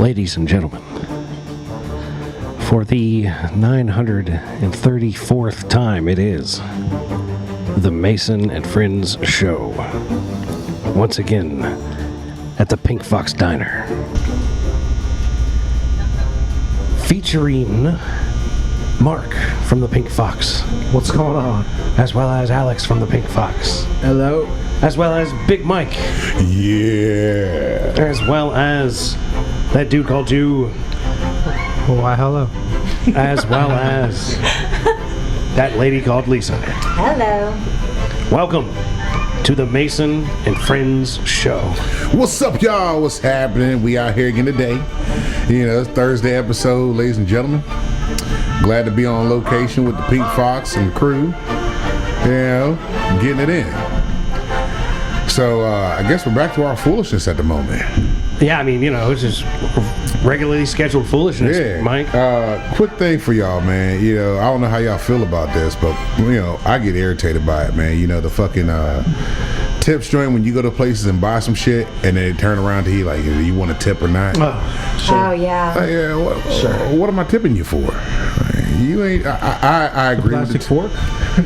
Ladies and gentlemen, for the 934th time it is the Mason and Friends Show. Once again, at the Pink Fox Diner. Featuring Mark from the Pink Fox. What's going on? As well as Alex from the Pink Fox. Hello. As well as Big Mike. Yeah. As well as that dude called you. Why, hello. As well as that lady called Lisa. Hello. Welcome to the Mason and Friends Show. What's up, y'all? What's happening? We out here again today. You know, it's Thursday episode, ladies and gentlemen. Glad to be on location with the Pink Fox and the crew. You know, getting it in. So, I guess we're back to our foolishness at the moment. Yeah, I mean, you know, it's just regularly scheduled foolishness, Yeah. Mike. Quick thing for y'all, man. You know, I don't know how y'all feel about this, but, you know, I get irritated by it, man. You know, the fucking tips joint when you go to places and buy some shit and then they turn around to you like, you want a tip or not? Oh, yeah. Yeah, what am I tipping you for? You ain't. I agree with Plastic fork?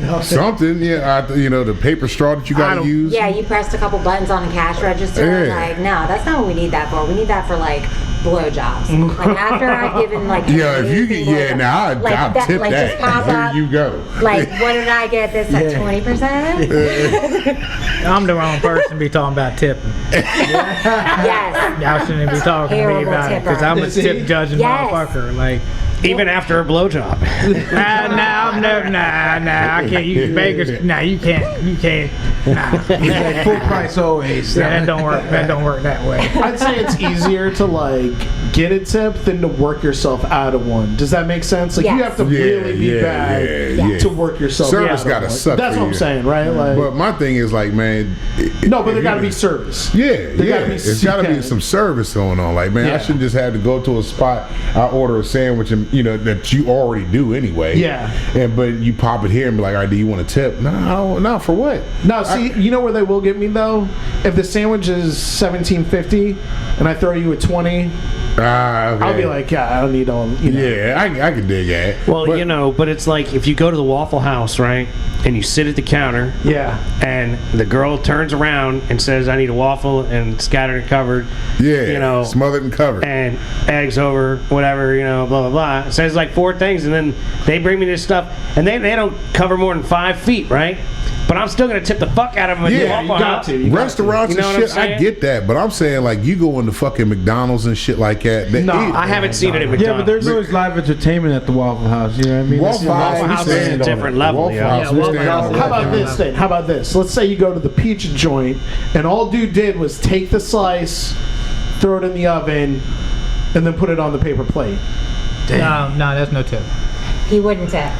No, something. Yeah, you know, the paper straw that you gotta use. Yeah, you pressed a couple buttons on a cash register. Yeah. Like, no, that's not what we need that for. We need that for like blowjobs. Like after I've given like Yeah, if you get, blowjobs, now I'll tip like, that. Just pop Here up, you go. Like, what did I get this at 20%? I'm the wrong person to be talking about tipping. Yes. Y'all shouldn't be talking to me Terrible about it because tipper. I'm a tip judging Yes. motherfucker. Like, Even after a blowjob. nah, I can't. You Vegas, nah, you can't, nah. Full price always. Yeah, that don't work. That don't work that way. I'd say it's easier to like get a tip than to work yourself out of one. Does that make sense? Like you Yes. have to really be bad to work yourself Service out of gotta one. suck That's for what I'm you. saying, right? Like, But my thing is like, man. no, but there if got to you- be service. Yeah, gotta be it's got to be CK. some service going on. Like, man, I Yeah. shouldn't just have to go to a spot. I order a sandwich, and you know that you already do anyway. Yeah. But you pop it here and be like, all right, do you want a tip? No, for what? No, see, you know where they will get me though? If the sandwich is $17.50 and I throw you a 20, Okay. I'll be like, yeah, I don't need all. You know. Yeah, I can dig that. Well, But- you know, but it's like if you go to the Waffle House, right, and you sit at the counter, Yeah. and the girl turns around and says, I need a waffle and scattered and covered, Yeah, you know, smothered and covered. and eggs over, whatever, you know, blah, blah, blah. It says like 4 things, and then they bring me this stuff, and they don't cover more than 5 feet, right? But I'm still going to tip the fuck out of them at the Yeah, Waffle you got House. to. You got Restaurants You know and what I'm shit, I saying? get that, but I'm saying like you go into fucking McDonald's and shit like that. No, I haven't seen it at Yeah, McDonald's. but there's always live entertainment at the Waffle House. You know what I mean? Waffle House is a different level, Waffle yeah. House, we Waffle stand House on is How that. about this thing? How about this? Let's say you go to the pizza joint and all dude did was take the slice, throw it in the oven, and then put it on the paper plate. No, that's no tip. He wouldn't tip.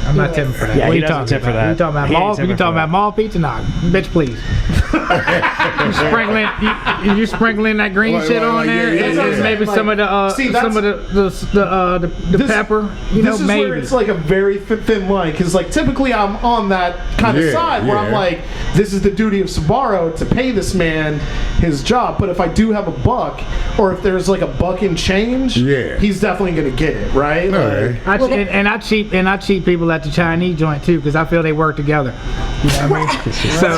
I'm not tipping for that. Yeah, What he you doesn't talking tip for about? that. You talking about He ain't mall? tipping You for talking that. about mall pizza? Nah, bitch, please. You sprinkling that green Like, shit like, on like, there, yeah, and yeah, and yeah. maybe Like, some of the see, some of the This- pepper. You know, this is maybe. where it's like a very thin line because like typically I'm on that kind of Yeah, side where I'm yeah. like, this is the duty of Sbarro to pay this man his job. But if I do have a buck, or if there's like a buck in change, Yeah. he's definitely gonna get it, right? Okay. Like, I cheat people at the Chinese joint too because I feel they work together. You know what I mean? So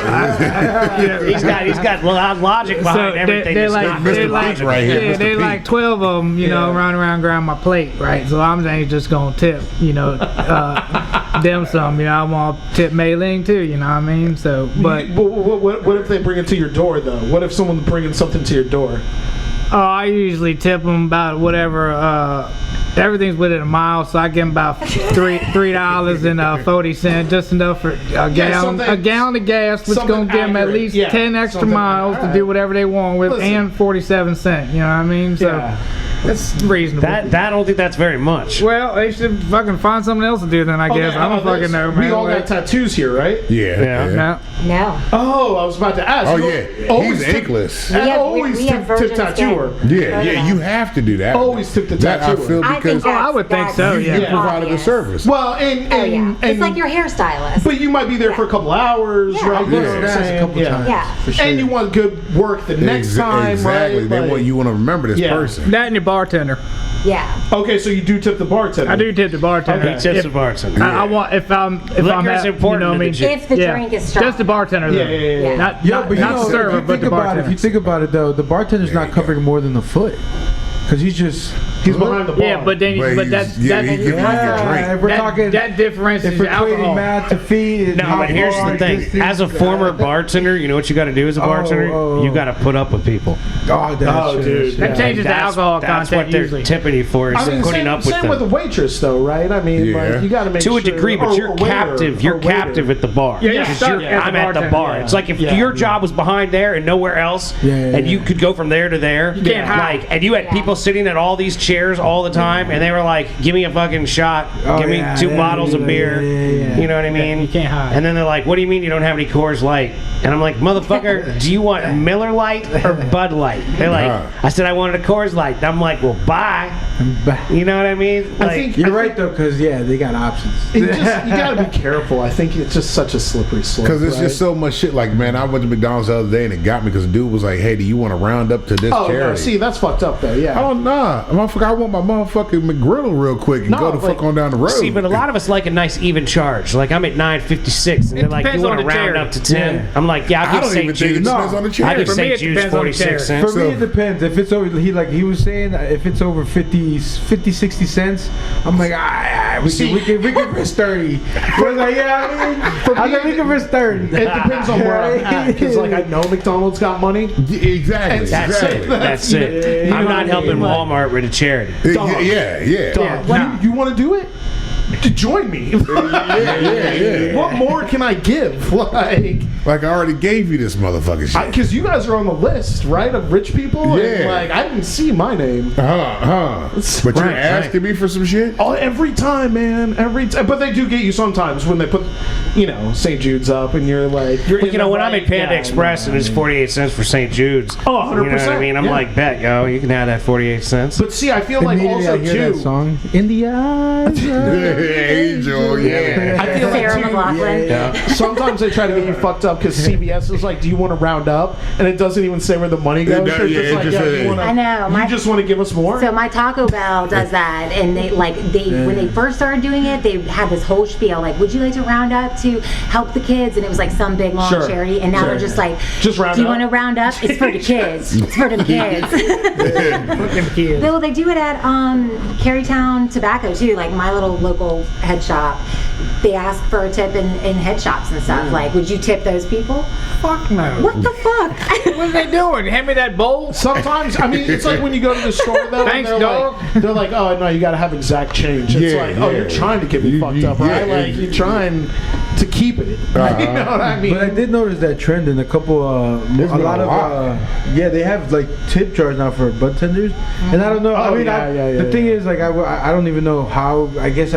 He's got logic behind everything. they're that's like not Mr. they're Peach right here, yeah, Mr. they Peach. like 12 of them, you know, running around grabbing my plate, right? So I'm ain't just gonna tip, you know, them some, you know, I want to tip Mei Ling too, you know what I mean? So, but what if they bring it to your door though? What if someone's bringing something to your door? I usually tip them about whatever. Everything's within a mile, so I give them about $3 and 40 cents, just enough for a gallon of gas, which something gonna give them at accurate. least Yeah, 10 extra something- miles to alright. do whatever they want with, Listen. and 47 cents. You know what I mean? So Yeah. it's reasonable. That I don't think that's very much. Well, they should fucking find something else to do then, I guess. Okay, I how don't about fucking this? know, man. We all got Like, tattoos here, right? Yeah. no. No. Oh, I was about to ask. Oh You yeah, always he's tip- ankless. We have- always we have tip virgin tattooer. Yeah, you have to do that. Always tip the That I tattooer. feel I because think I would think so, you yeah. provided the service. Well, and Oh yeah. It's like your hairstylist. but you might be there for a couple hours, Yeah. right? I've You know learned what I'm that a saying? couple times. Yeah. For sure. And you want good work the next time, exactly. right? They want you want to remember this Yeah. person. That and your bartender. Yeah. Okay, so you do tip the bartender. I do tip the bartender. He tips the bartender. I want if I'm Liquor is important to the mean, gym. If the drink is strong. just the bartender. Though. Yeah. Not, Yeah, not, but you not know, the server, if you but think the about it, bartender. if you think about it though, the bartender's not covering more than the foot, because he's behind the bar. Yeah, but then But that's he give you your drink. If we're talking, that difference if is we're alcohol. equating math to feet, No, but here's the thing. As a former bartender, you know what you got to do as a bartender? You got to put up with people. Dude. That changes the alcohol That's content what they're usually. tipping you for, is putting same, up with same them. with a waitress, though, right? I mean, Yeah. like, you got to make To sure. a degree, but or you're a waiter, captive. You're or a waiter. captive at the bar. Yeah, you're 'Cause stuck at I'm the at the bartender, bar. yeah. It's like if Yeah. your job was behind there and nowhere else, and you could go from there to there. You can't hide. Like, and you had people sitting at all these chairs all the time, and they were like, "Give me a fucking shot. Give me 2 bottles of beer." You know what I mean? You can't hide. And then they're like, "What do you mean you don't have any Coors Light?" And I'm like, "Motherfucker, do you want Miller Light or Bud Light?" They're like, "I said I wanted a Coors Light." And I'm like, "Well, bye." You know what I mean? I Like, think You're right though, because they got options. you got to be careful. I think it's just such a slippery slope. Because it's right? just so much shit. Like, man, I went to McDonald's the other day and it got me because the dude was like, "Hey, do you want to round up to this Oh, charity?" no, see, that's fucked up, though, yeah. Oh, nah. Motherfucker, I want my motherfucking McGriddle real quick and No, go the like- fuck on down the road. see, but a lot of us like a nice even charge. Like, I'm at 9.56, and they're like, depends "You want on to the round charity. up to 10?" Yeah. I'm like, "Yeah, I I'll give don't St. even think it Jude's. depends on the I charity. give For me, St. it Jude's depends on the 46 charity. cents." For me, it depends. If it's over, he was saying if it's over 50, 60 cents, I'm like, we can risk 30. I was like, I think we can risk 30. It depends on where I'm at, because, like, I know McDonald's got money. Exactly. That's exactly. it. That's it. you I'm know not what I helping mean? Like- Walmart with a charity. Yeah. Dog, nah. you want to do it? To join me. Yeah. What more can I give? Like, I already gave you this motherfucking shit. Because you guys are on the list, right, of rich people? Yeah. And, like, I didn't see my name. But you're Right, asking me for some shit? Oh, every time, man. Every time. But they do get you sometimes when they put, St. Jude's up and you're like... You're in the When I'm right- at Panda yeah, Express and it's 48 cents for St. Jude's. Oh, 100%. You know what I mean? I'm yeah. like, bet, yo, you can have that 48 cents. But see, I feel like Immediately also, I hear too... that song. In the eyes. Angel, yeah. I feel Sarah like, too, McLachlan. sometimes they try to get you fucked up because CVS is like, do you want to round up? And it doesn't even say where the money goes. does- They're yeah, just it like, just yeah, says- you want to... I know, You just want to give us more? So my Taco Bell does that, and when they first started doing it, they had this whole spiel like, "Would you like to round up to help the kids?" And it was like some big long Sure, charity, and now sure. they're just like, Just round "Do you up?" want to round up? It's for the kids. It's for the kids." Fucking kids. Well, they do it at Carytown Tobacco too, like my little local head shop. They ask for a tip in head shops and stuff. Like, would you tip those people? Fuck no. What the fuck? What are they doing? Hand me that bowl. Sometimes, I mean, it's like when you go to the store, though, Thanks, and dog. they're like, "Oh no, you got to have exact change." It's Yeah, like, "Oh, yeah. you're trying to get me fucked up, right? yeah, Like you're trying to keep it." You know what I mean? But I did notice that trend in a couple, There's a been lot a of, lot. they have like tip jars now for butt tenders, and I don't know. Oh, I mean, yeah, the thing is, like, I don't even know how. I guess.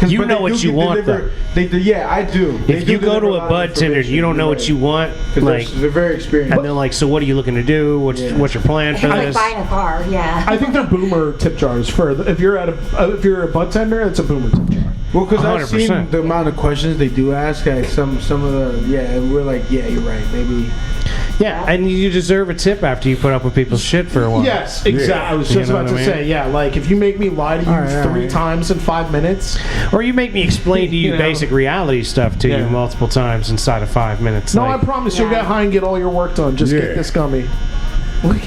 You but know they what do you want, deliver- They do, yeah, I do. They If do you go to deliver a lot bud of tender, you don't know what information, you want. right. Like, They're very experienced. and they're like, "So what are you looking to do? What's your plan for It's like this?" buying a car. Yeah. I think they're boomer tip jars for if you're at if you're a butt tender, it's a boomer tip jar. Well, because I've 100%. seen the amount of questions they do ask. Like some of the and we're like, yeah, you're right. Maybe Yeah, and you deserve a tip after you put up with people's shit for a while. Yes, exactly. I was You just know about what to I mean? say, yeah. Like if you make me lie to you three times in 5 minutes, Or you make me explain to you, You know. basic reality stuff to Yeah. you multiple times inside of 5 minutes. no, like, I promise you'll Yeah. get high and get all your work done. Just Yeah. get this gummy.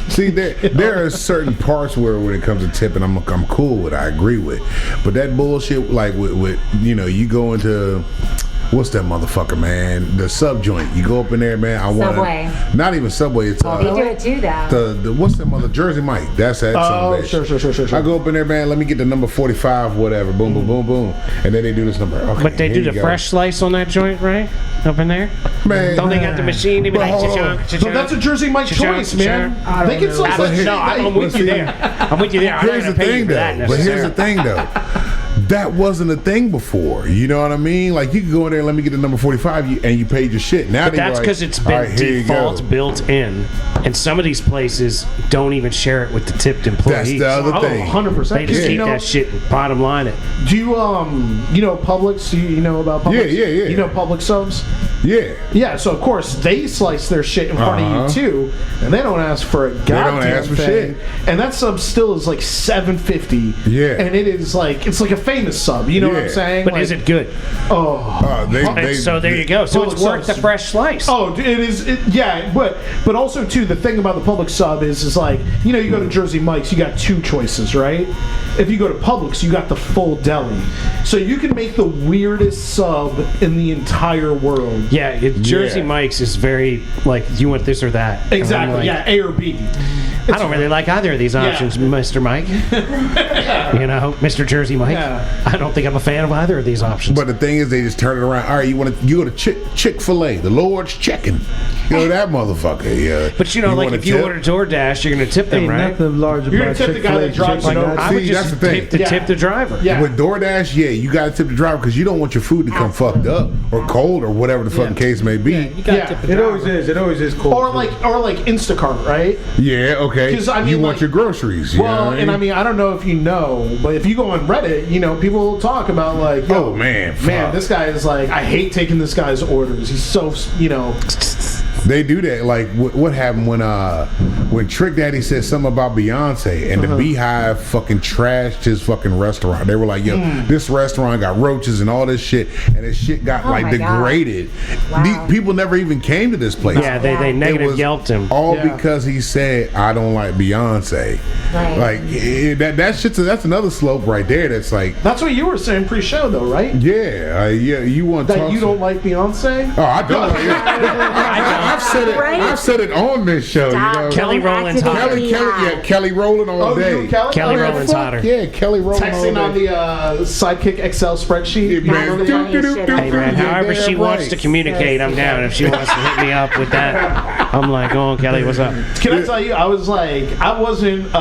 See, there are certain parts where when it comes to tipping, I'm cool with. I agree with, but that bullshit, like with you go into. What's that motherfucker, man? The sub joint. You go up in there, man. I want Subway. Not even Subway. It's They do it too, though. the what's that mother Jersey Mike? That's that. son Oh, of a bitch. sure. I go up in there, man. Let me get the number 45, whatever. Boom, boom, boom, boom, and then they do this number. Okay, but they do here the you go. fresh slice on that joint, right? Up in there? Man, Don't they got the machine? They be But like, hold on. cha-chunk, cha-chunk. But that's a Jersey Mike Cha-chunk, choice, man. cha-chunk. They can slice that shit. I'm with you there. I'm with you there. I'm not Here's going the to pay you thing, for that though. But here's the necessarily. thing, though. That wasn't a thing before. You know what I mean? Like you could go in there and let me get the number 45, and you paid your shit. Now But that's because it's been default built in. And some of these places don't even share it with the tipped employees. That's the other thing. 100%. They just keep You know- that shit bottom line it. Do you Publix? You know about Publix? Yeah. You know Publix subs? Yeah. Yeah, so of course they slice their shit in front of you too, and they don't ask for a goddamn ask for thing. shit. And that sub still is like $7.50. Yeah. and it's like a famous sub. You know what I'm Yeah. saying? But Like, is it good? Oh, So there you go. So Publix it's worth the subs. fresh slice. Oh, it is. Yeah, but also too, the thing about the Publix sub is like, you go to Jersey Mike's, you got two choices, right? If you go to Publix, you got the full deli, so you can make the weirdest sub in the entire world. Yeah, Jersey Mike's is very like you want this or that. And I'm Exactly. like, Yeah, A or B. I don't really like either of these options, Mr. Mike. Mr. Jersey Mike. Yeah. I don't think I'm a fan of either of these options. But the thing is, they just turn it around. All right, you go to Chick-fil-A, the Lord's Chicken. That motherfucker. Yeah. But like if you order DoorDash, you're gonna tip them, Ain't right? nothing large You're gonna about tip the guy that Chick-fil-A drives chicken. it over. I would See, just that's the thing. tip the driver. Yeah. With DoorDash, you gotta tip the driver because you don't want your food to come fucked up or cold or whatever the fucking case may be. You gotta Yeah. tip the It driver. always is. It always is cold. Or like Instacart, right? Yeah, okay. 'Cause, I mean, you want like- your groceries. You know Well, what and I mean, I don't know if you know, but if you go on Reddit, people will talk about like, yo, Oh, man, man, fuck. this guy is like, I hate taking this guy's orders. He's so, They do that. Like what happened when Trick Daddy said something about Beyonce and the Beehive fucking trashed his fucking restaurant. They were like, yo, this restaurant got roaches and all this shit, and this shit got Oh like my God. degraded. Wow. These people never even came to this place. Yeah, they It negative was yelped him. all Yeah. because he said I don't like Beyonce. Right. Like that's another slope right there. That's like, that's what you were saying pre-show though, right? yeah, you want to That talk you don't like Beyonce? Oh, I don't. I've said it. Right? I've said it on this show. Stop. Kelly Don't Rowland's activate hot. the Kelly Rowland all Oh, day. you, Kelly? Kelly Oh, yeah, Rowland's fuck. hotter. Yeah, Kelly Rowland Texting all on day. the Sidekick Excel spreadsheet. Yeah, man. That's the funniest shit Hey man, Yeah, however damn she wants right. to communicate, I'm down. If she wants to hit me up with that, I'm like, go on, Kelly, what's up? Can I tell you, I wasn't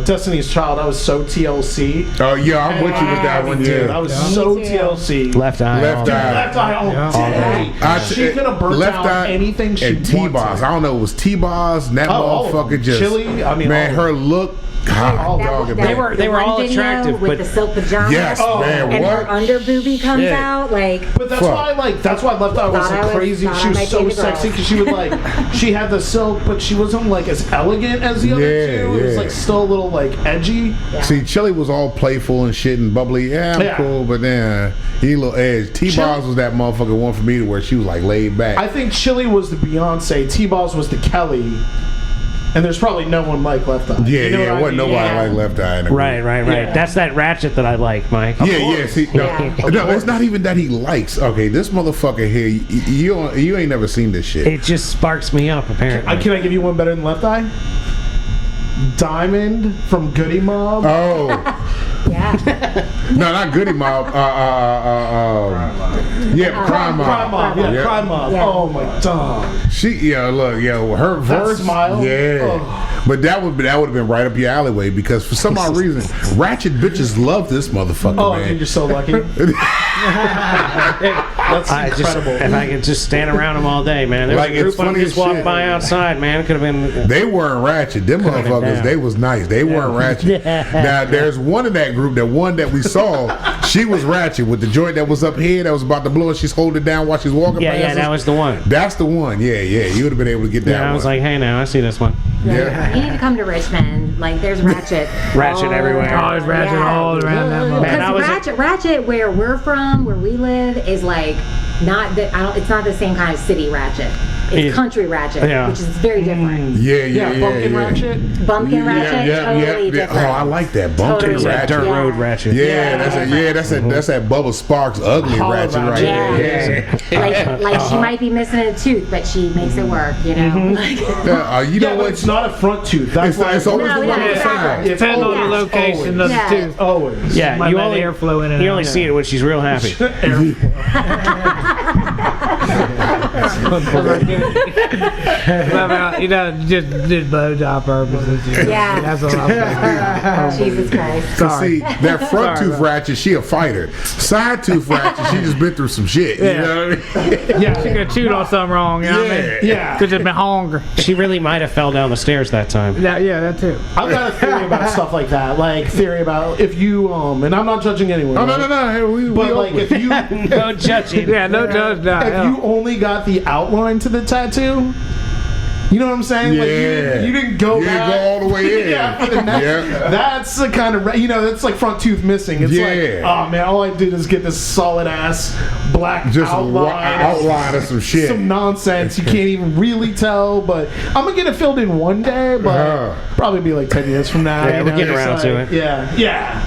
Destiny's Child. I was so TLC. Oh yeah, I'm with you with that one. Dude, I Yeah. was Me so too. TLC. Left eye. Left all eye. day. Left eye all day. She could have burnt Left out Eye anything she and T-Boz. wanted. I don't know. It was T-Boz. And that all of motherfucker them. just Chili, I mean, man, all her look. God, dog, They were the all one video attractive, with but- the silk pajamas. Yes, Oh, man. And her What? under boobie comes Shit. out like. But that's Fuck. why, that's why Left Eye was Thought I was- crazy. thought She I was might so be the girl. sexy because she would she had the silk, but she wasn't like as elegant as the other Yeah, two. It was yeah. like still a little like edgy. Yeah. See, Chili was all playful and shit and bubbly. Yeah, I'm Yeah. cool, but then he a little edge. T-Boz was that motherfucker one for me to where she was like laid back. I think Chili was the Beyonce, T-Boz was the Kelly, and there's probably no one like Left Eye. yeah, You know yeah, what I wasn't mean? nobody Yeah. like Left Eye in the group. Right. Yeah. That's that ratchet that I like, Mike. Yeah. See, no, Yeah. no, it's not even that he likes. Okay, this motherfucker here, you ain't never seen this shit. It just sparks me up, apparently. Can I give you one better than Left Eye? Diamond from Goody Mob. Oh, Yeah. no, not Goody Mob. Yeah, Crime Crime Mob. Mob. Yeah, Yeah. Crime Mob. Yeah. Oh my god. Her verse. smile? Yeah. Oh. But that would have been right up your alleyway because for some odd reason, ratchet bitches love this motherfucker, Oh, man. dude, you're so lucky. That's incredible. If I could just stand around them all day, man. There Like, was a it's group of them funny just as walked shit. by outside, man. It could have been. They weren't ratchet. Them been motherfuckers, down. they was nice. They weren't ratchet. Now, there's one in that group, that one that we saw, she was ratchet with the joint that was up here that was about to blow and she's holding it down while she's walking Yeah, past yeah, us. that was the one. That's the one. Yeah. You would have been able to get that Yeah, I one. was like, hey, now I see this one. Yeah. You need to come to Richmond. Like, there's ratchet. Ratchet all everywhere. around. Oh, there's ratchet Yeah. all around that motherfucker. Man, I was Because ratchet, where we're from, where we live, is like not the. It's not the same kind of city ratchet. It's Yeah. country ratchet, Yeah. which is very different. Yeah, Bumpkin Ratchet. Bumpkin ratchet, totally different. Oh, I like that. Bumpkin Totally It's that ratchet. dirt Yeah. road ratchet. Yeah, that's that Bubba Sparks ugly Holla ratchet right ratchet. there. Yeah. Like she might be missing a tooth, but she makes it work, you know? Like, Yeah, you Yeah, know but what? it's not a front tooth. That's It's, why it's always No, the yeah, one on the exactly. side. It's Depending on the always, location of the Yeah. tooth. Always. Yeah, Might you let only airflow in and you out. only see it when she's real happy. You know, just blowjob purposes. Yeah. That's all I'm saying. Jesus Christ. See, that front tooth ratchet, she a fighter. Side tooth ratchet, she just been through some shit. You know what I mean? Yeah. She could have chewed on something wrong. You know what I mean? Yeah. Could have been hungry. She really might have fell down the stairs that time. Yeah, that too. I've got a theory about stuff like that. Like theory about if you and I'm not judging anyone. Oh, right? no. Hey, we But like open. if you No judging. Yeah, no judge. if you only got the outline to the tattoo, you know what I'm saying? Yeah. Like you didn't go You didn't back. go all the way in. Yeah, for the next, Yeah. that's the kind of that's like front tooth missing. It's like, Yeah. oh man, all I did is get this solid ass black Just outline of some shit. some nonsense. You can't even really tell, but I'm gonna get it filled in one day, but probably be like 10 years from now. Yeah, we're getting just around to like- it. Yeah.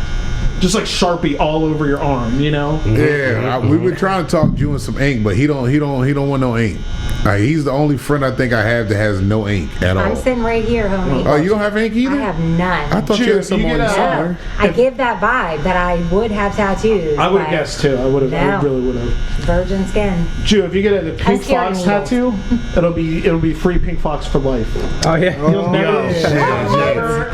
Just like Sharpie all over your arm, you know? Yeah, we've been trying to talk you in some ink, but he don't want no ink. Like, he's the only friend I think I have that has no ink at all. I'm sitting right here, homie. Oh, you don't have ink either? I have none. I thought you Dude, had some you on get you a- somewhere. I give that vibe that I would have tattoos. I would have but guessed too. I would really would have. Virgin skin. Jew, if you get a pink scared fox of needles. tattoo, it'll be free pink fox for life. Oh yeah. You'll never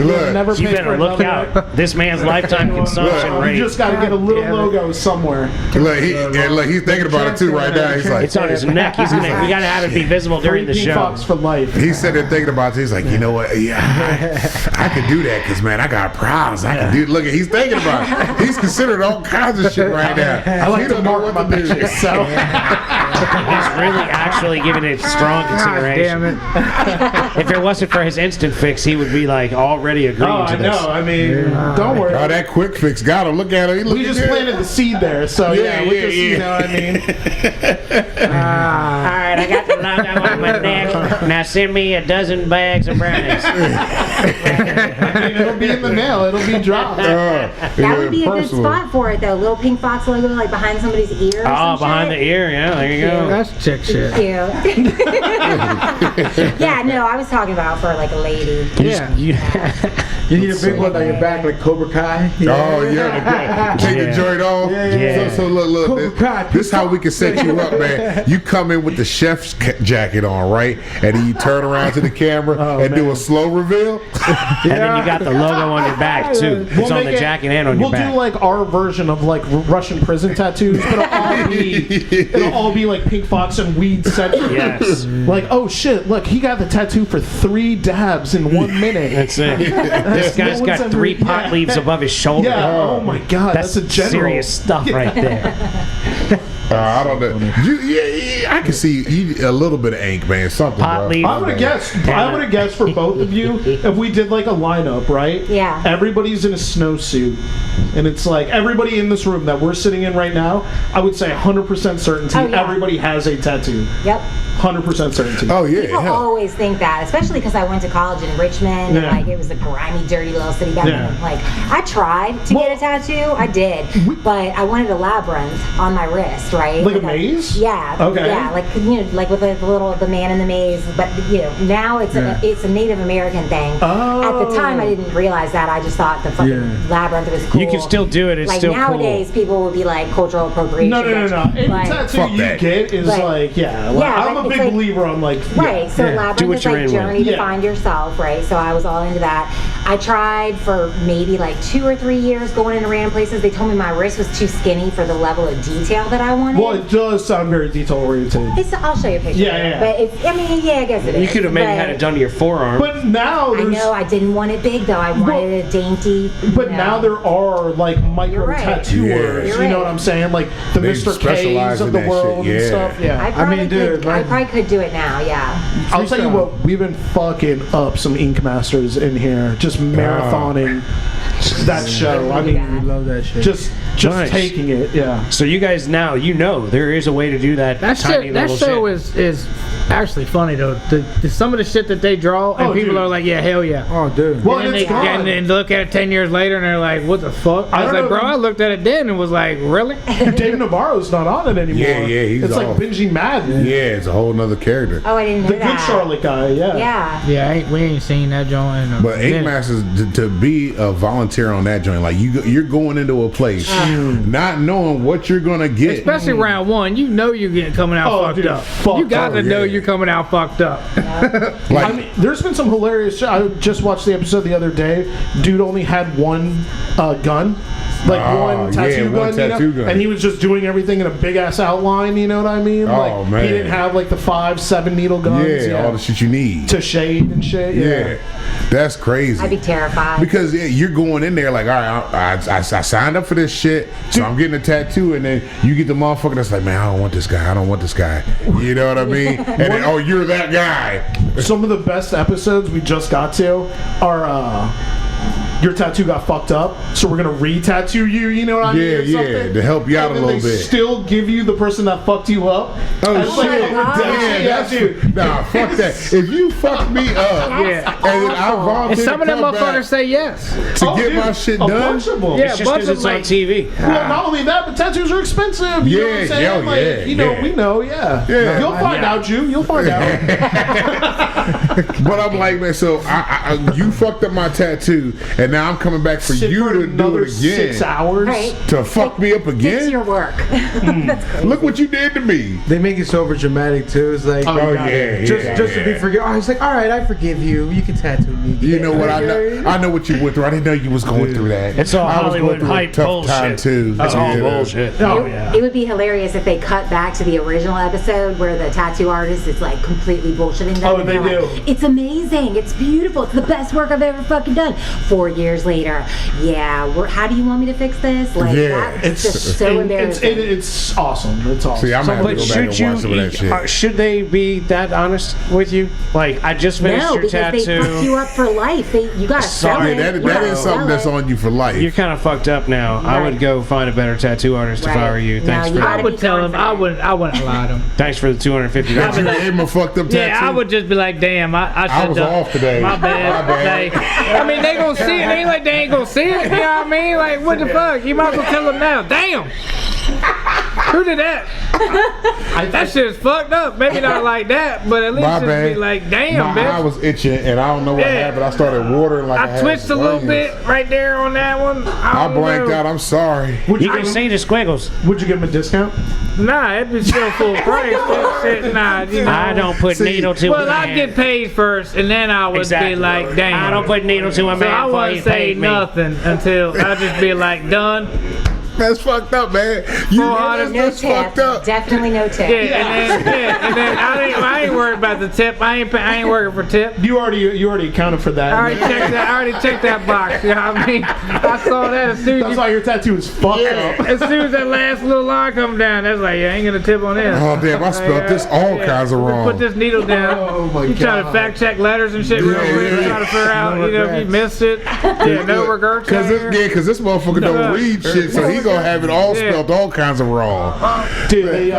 Look, pay You better for look another- out. This man's lifetime consumption You rate. just got to get a little damn it. logo somewhere. Look, he's thinking about it too right now. He's like, It's on his neck. We gotta have it be visible Free during the pink show. fox for life. he said they're thinking about it. He's like, you know what? Yeah, I can do that because, man, I got prize. I can do. Look, he's thinking about it. He's considering all kinds of shit right now. I like He to don't know mark what my to do. pictures, so He's really actually giving it strong God consideration. damn it. If it wasn't for his instant fix, he would be like already agreeing oh, to I this. know. I mean, don't worry. Oh, that quick fix got him. Look at him. He We looking just good. planted the seed there, so Yeah, we just, yeah. you know what I mean? All right, I got the logo on my neck. Now send me a dozen bags of brownies. I mean, it'll be in the mail. It'll be dropped. That would be a good spot for it, though. Little pink fox logo, like behind somebody's ear. Or Oh, some behind shit. the ear. Yeah, there you go. That's chick shit. Cute. Yeah, no, I was talking about for like a lady. Yeah. You need a big one on your back like Cobra Kai. Oh yeah, take the joint off. Yeah. So look, Cobra Kai, this how we can set you up, man. You come in with the chef's jacket on, right, and then you turn around to the camera and do a slow reveal. And then you got the logo on your back too. It's on make the jacket and on We'll your back. do like our version of like Russian prison tattoos, but it'll all be like pink fox and weed centric. Yes. Like, oh shit, look, he got the tattoo for 3 dabs in 1 minute. That's it. This guy's No one's got ever- 3 pot yeah. leaves above his shoulder. Yeah. Oh my god, That's that's a general. serious stuff right there. I don't know. I can see you, a little bit of ink, man. Something. Pot bro. leaf. I would have guessed. I would have guessed for both of you if we did like a lineup, right? Yeah. Everybody's in a snowsuit, and it's like everybody in this room that we're sitting in right now. I would say 100% certainty. Oh, yeah. Everybody has a tattoo. Yep. 100% certainty. Oh yeah. People hell. always think that, especially because I went to college in Richmond, Yeah. and like it was a grimy, dirty little city back Yeah. then. Like I tried to get a tattoo, I did, but I wanted a labyrinth on my wrist, right? Like a Like maze? Yeah. Okay. Yeah, like like with the man in the maze. But now it's a Native American thing. Oh. At the time, I didn't realize that. I just thought the fucking labyrinth was cool. You can still do it. It's like still nowadays, people would be like cultural appropriation. No. Any But- tattoo Fuck you that. get is But- like, Yeah, I'm but a it's big like- believer on like, Right, so Do labyrinth what is you're like in with. journey to Yeah. find yourself, right? So I was all into that. I tried for maybe like 2 or 3 years going into random places. They told me my wrist was too skinny for the level of detail that I wanted. Well, it does sound very detail oriented. I'll show you a picture. Yeah. But it's, I guess it is. You could have maybe but had it done to your forearm. But now I there's. know I didn't want it big though. I wanted a dainty. But now there are like micro You're right. tattooers. You're You know right. what I'm saying? Like the They Mr. specialize K's of in the that world shit, and yeah. stuff. Yeah. I probably dude, could, I probably could do it now. Yeah. I'll tell you what, we've been fucking up some Ink Masters in here, just marathoning that show. I We mean, love that shit. just Nice. taking it. Yeah. So you guys now there is a way to do that. That tiny shit, that little show shit. is actually funny though. Some of the shit that they draw, and Oh, people dude. are like, "Yeah, hell yeah." Oh, dude. Well, And and then it's they gone. and look at it 10 years later, and they're like, "What the fuck?" I was don't like, know. "Bro, I looked at it then and was like, really?" Dave Navarro's not on it anymore. Yeah, he's It's like off. Benji Madden. Yeah, it's a whole nother character. Oh, I didn't know The that. good Charlotte guy, yeah. Yeah. Yeah, we ain't seen that joint. In a But Ink minute. Masters to be a volunteer on that joint. Like you're going into a place not knowing what you're gonna get. Especially round one, you know you're getting coming out fucked dude, up. fucked You got to up. know you're coming out fucked up. I mean, there's been some hilarious. I just watched the episode the other day. Dude only had one gun. Like one tattoo gun, and he was just doing everything in a big ass outline. You know what I mean? Like, man, he didn't have like the 5-7 needle guns. All the shit you need to shade and shit. Yeah, that's crazy. I'd be terrified because you're going in there like, all right, I signed up for this shit, so I'm getting a tattoo, and then you get the motherfucker that's like, man, I don't want this guy. I don't want this guy. You know what I mean? And then, you're that guy. Some of the best episodes we just got to are. Your tattoo got fucked up, so we're gonna re-tattoo you. You know what I mean? Yeah, to help you out a little bit. Still give you the person that fucked you up. Oh shit! Damn, dude. Nah, fuck that. If you fuck me up, and then I volunteer, and some of them motherfuckers say yes to get my shit done. Yeah, it's just because it's on TV. Well, not only that, but tattoos are expensive. You know what I'm saying? We know. Yeah. You'll find out, Jew. You'll find out. But I'm like, man, so you fucked up my tattoo, and now I'm coming back for you to do it again. 6 hours to fuck me up again. It's your work. That's crazy. Look what you did to me. They make it so over dramatic too. It's like, just to be forgiven. It's like, all right, I forgive you. You can tattoo me. You know what? I know what you went through. I didn't know you was going through that. It's all I was Hollywood going through hype a tough bullshit. time too. That's all bullshit. It would be hilarious if they cut back to the original episode where the tattoo artist is like completely bullshitting them. Oh, and they they're do. Like, it's amazing. It's beautiful. It's the best work I've ever fucking done. 4 years later, how do you want me to fix this? Like, that's just so embarrassing. It's awesome. It's awesome. See, I'm gonna have to go back and watch some of that shit. Should they be that honest with you? Like, I just finished your tattoo. They fuck you up for life. You gotta sell it. That is something that's on you for life. You're kind of fucked up now. I would go find a better tattoo artist if I were you. Thanks for I would tell him. I wouldn't lie to him. Thanks for the $250. You gave him a fucked up tattoo. Yeah, I would just be like, damn, I was off today. My bad. I mean, they gonna see it. It ain't like they ain't gonna see it. You know what I mean? Like, what the fuck? You might as well tell them now. Damn. Who did that? That shit's fucked up. Maybe not like that, but at least just be like, damn, my bitch. eye was itching, and I don't know what happened. I started watering like I twitched a little bit right there on that one. I blanked out. I'm sorry. You can see the squiggles. Would you give him a discount? Nah, it'd be still full price. Nah, you know. I don't put needle to Well, I get paid first, and then I would be like, damn. I don't put needle to a man. So I wouldn't say me. nothing until I just be like, done. That's fucked up, man. That's fucked up. Definitely no tip. And then I ain't worried about the tip. I ain't working for tip. You already accounted for that. I already checked that box. You know what I mean? I saw that as soon as That's why your tattoo is fucked up. as soon as that last little line come down, that's like, I ain't gonna tip on this. Oh damn! I spelled this all kinds of wrong. Put this needle down. Oh my You trying to God. fact check letters and shit real quick, trying to figure out, if you missed it. Yeah, no regrets. Because this motherfucker don't read shit, so he gonna have it all spelled all kinds of wrong. Dude,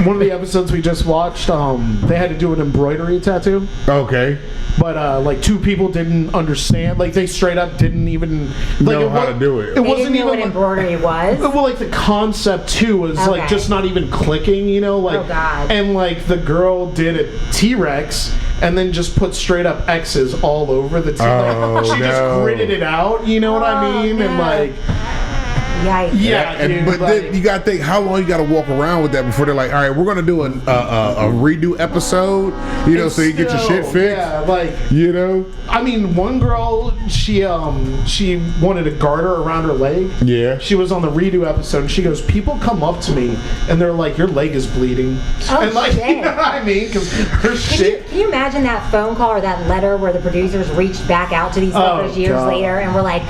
one of the episodes we just watched, they had to do an embroidery tattoo. Okay. But like 2 people didn't understand. Like they straight up didn't even know how to do it. It They wasn't didn't know even what embroidery was. well, like the concept too was like Okay. just not even clicking, like Oh, God. and like the girl did a T-Rex and then just put straight up X's all over the T-Rex. Oh, She just no. gridded it out, you know what I mean? And no. like Yikes. dude, But like, then you gotta think how long you gotta walk around with that before they're like, all right, we're gonna do a redo episode, so you get your shit fixed. Yeah, like I I mean, one girl, she wanted a garter around her leg. Yeah. She was on the redo episode, and she goes, "People come up to me, and they're like, your leg is bleeding." Oh, and like, shit. you know what I mean? Because her shit. Can you imagine that phone call or that letter where the producers reached back out to these fuckers years God. later and were like,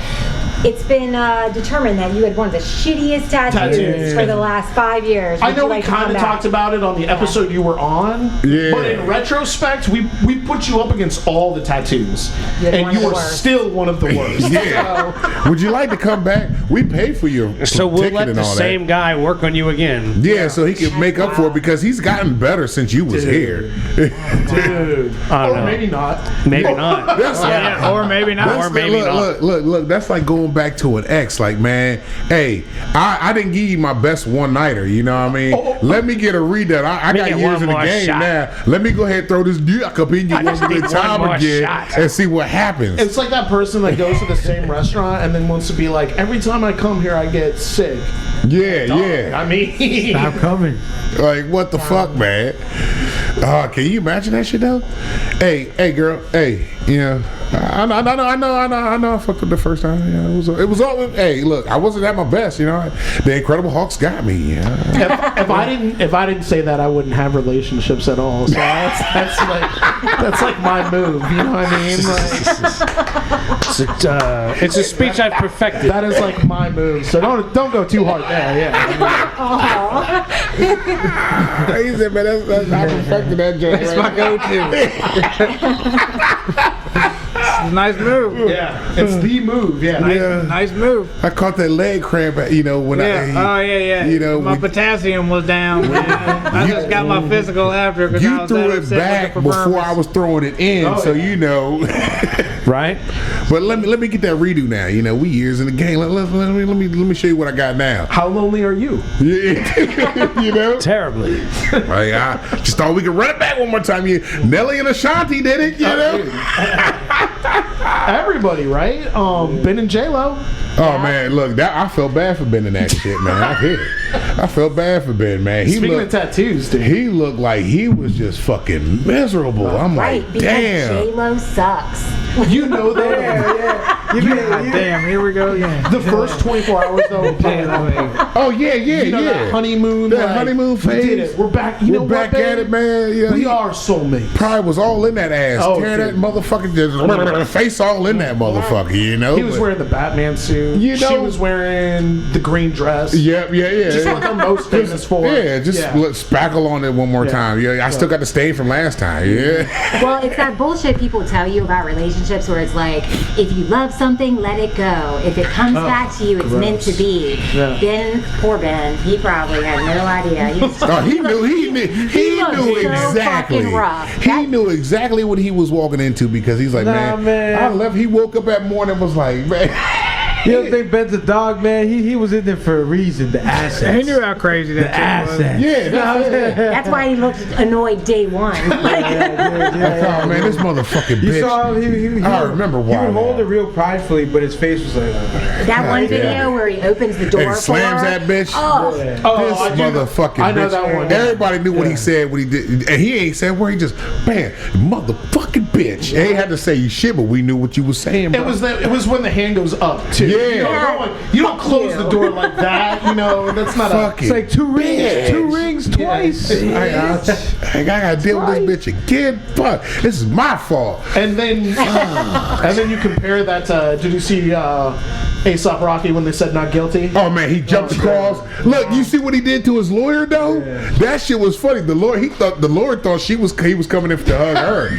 it's been determined that you had one of the shittiest tattoos for the last 5 years. I Would know you we like to kind come of back? talked about it on the episode you were on. Yeah. But in retrospect, we put you up against all the tattoos, You're and one you of the were worst. still one of the worst. Yeah. Would you like to come back? We pay for your So we'll ticket let and the all same guy work on you again. that. Yeah, so he can make up for it because he's gotten better since you was here. Dude. I don't Or know. maybe not. Maybe not. That's Yeah, or maybe not. That's Or maybe not. look. That's like going going back to an ex, like, man, hey, I didn't give you my best one-nighter, you know what I mean? Let me get a read I got years in the game now. Let me go ahead and throw this dick up in you one more time again and see what happens. It's like that person that goes to the same restaurant and then wants to be like, every time I come here, I get sick. Yeah. I mean, Stop coming. Like, what the fuck, man? Can you imagine that shit though? Hey, girl. Hey, I know. I fucked up the first time. It was all. Hey, look, I wasn't at my best. The Incredible Hulk's got me. If I didn't say that, I wouldn't have relationships at all. So that's like my move. You know what I mean? Like, it's a speech I've perfected. that is like my move. So don't go too hard there. Yeah. He said, man, that's I perfected that joke. That's my go-to. It's a nice move. Yeah, it's the move. Yeah. Nice move. I caught that leg cramp. When my potassium was down. I just got my physical after because I you was threw it back before I was throwing it in, Right? But let me get that redo now. We years in the game. Let me show you what I got now. How lonely are you? Yeah. Terribly. Like, I just thought we could run it back one more time. Nelly and Ashanti did it. Everybody, right? Ben and J-Lo. Oh man, look, I felt bad for Ben in that shit, man. I felt bad for Ben, man. Speaking of tattoos, dude. He looked like he was just fucking miserable. I'm Right, like, because damn. J-Lo sucks. You know that. Damn, here we go again. The first 24 hours though. Oh yeah. That honeymoon. That honeymoon we phase. did it. We're back. We're back at it, man. Yeah, we are soulmates. Pride was all in that ass. Tearing that motherfucker, just face all in that motherfucker. He was wearing the Batman suit. She was wearing the green dress. Yep, yeah. Just what they're most famous for. Yeah, spackle on it one more time. Yeah, I still got the stain from last time. Yeah. Well, it's that bullshit people tell you about relationships where it's like, if you love something, let it go. If it comes back to you, it's meant to be. Poor Ben, he probably had no idea. He knew exactly. He knew exactly what he was walking into because he's like, man, I left. He woke up that morning and was like, man. You don't think Ben's a dog, man? He was in there for a reason. The assets. He knew how crazy that was. Yeah, that's why he looked annoyed day one. Oh man, this motherfucking bitch. You saw him. I remember why. He would hold it real pridefully, but his face was like. That one video where he opens the door and slams that bitch. Oh, this motherfucking bitch. I know that one. Everybody knew what he said when he did, and he ain't said where he just, man, motherfucking bitch. Ain't had to say shit, but we knew what you was saying. Bro. It was when the hand goes up too. Yeah. You don't close the door like that. That's not Fuck It's like two rings twice. I gotta deal with this bitch again. Fuck, this is my fault. And then you compare that to, did you see A$AP Rocky when they said not guilty? Oh man, he jumped across. Look, you see what he did to his lawyer though? That shit was funny. The lawyer thought he was coming in to hug her.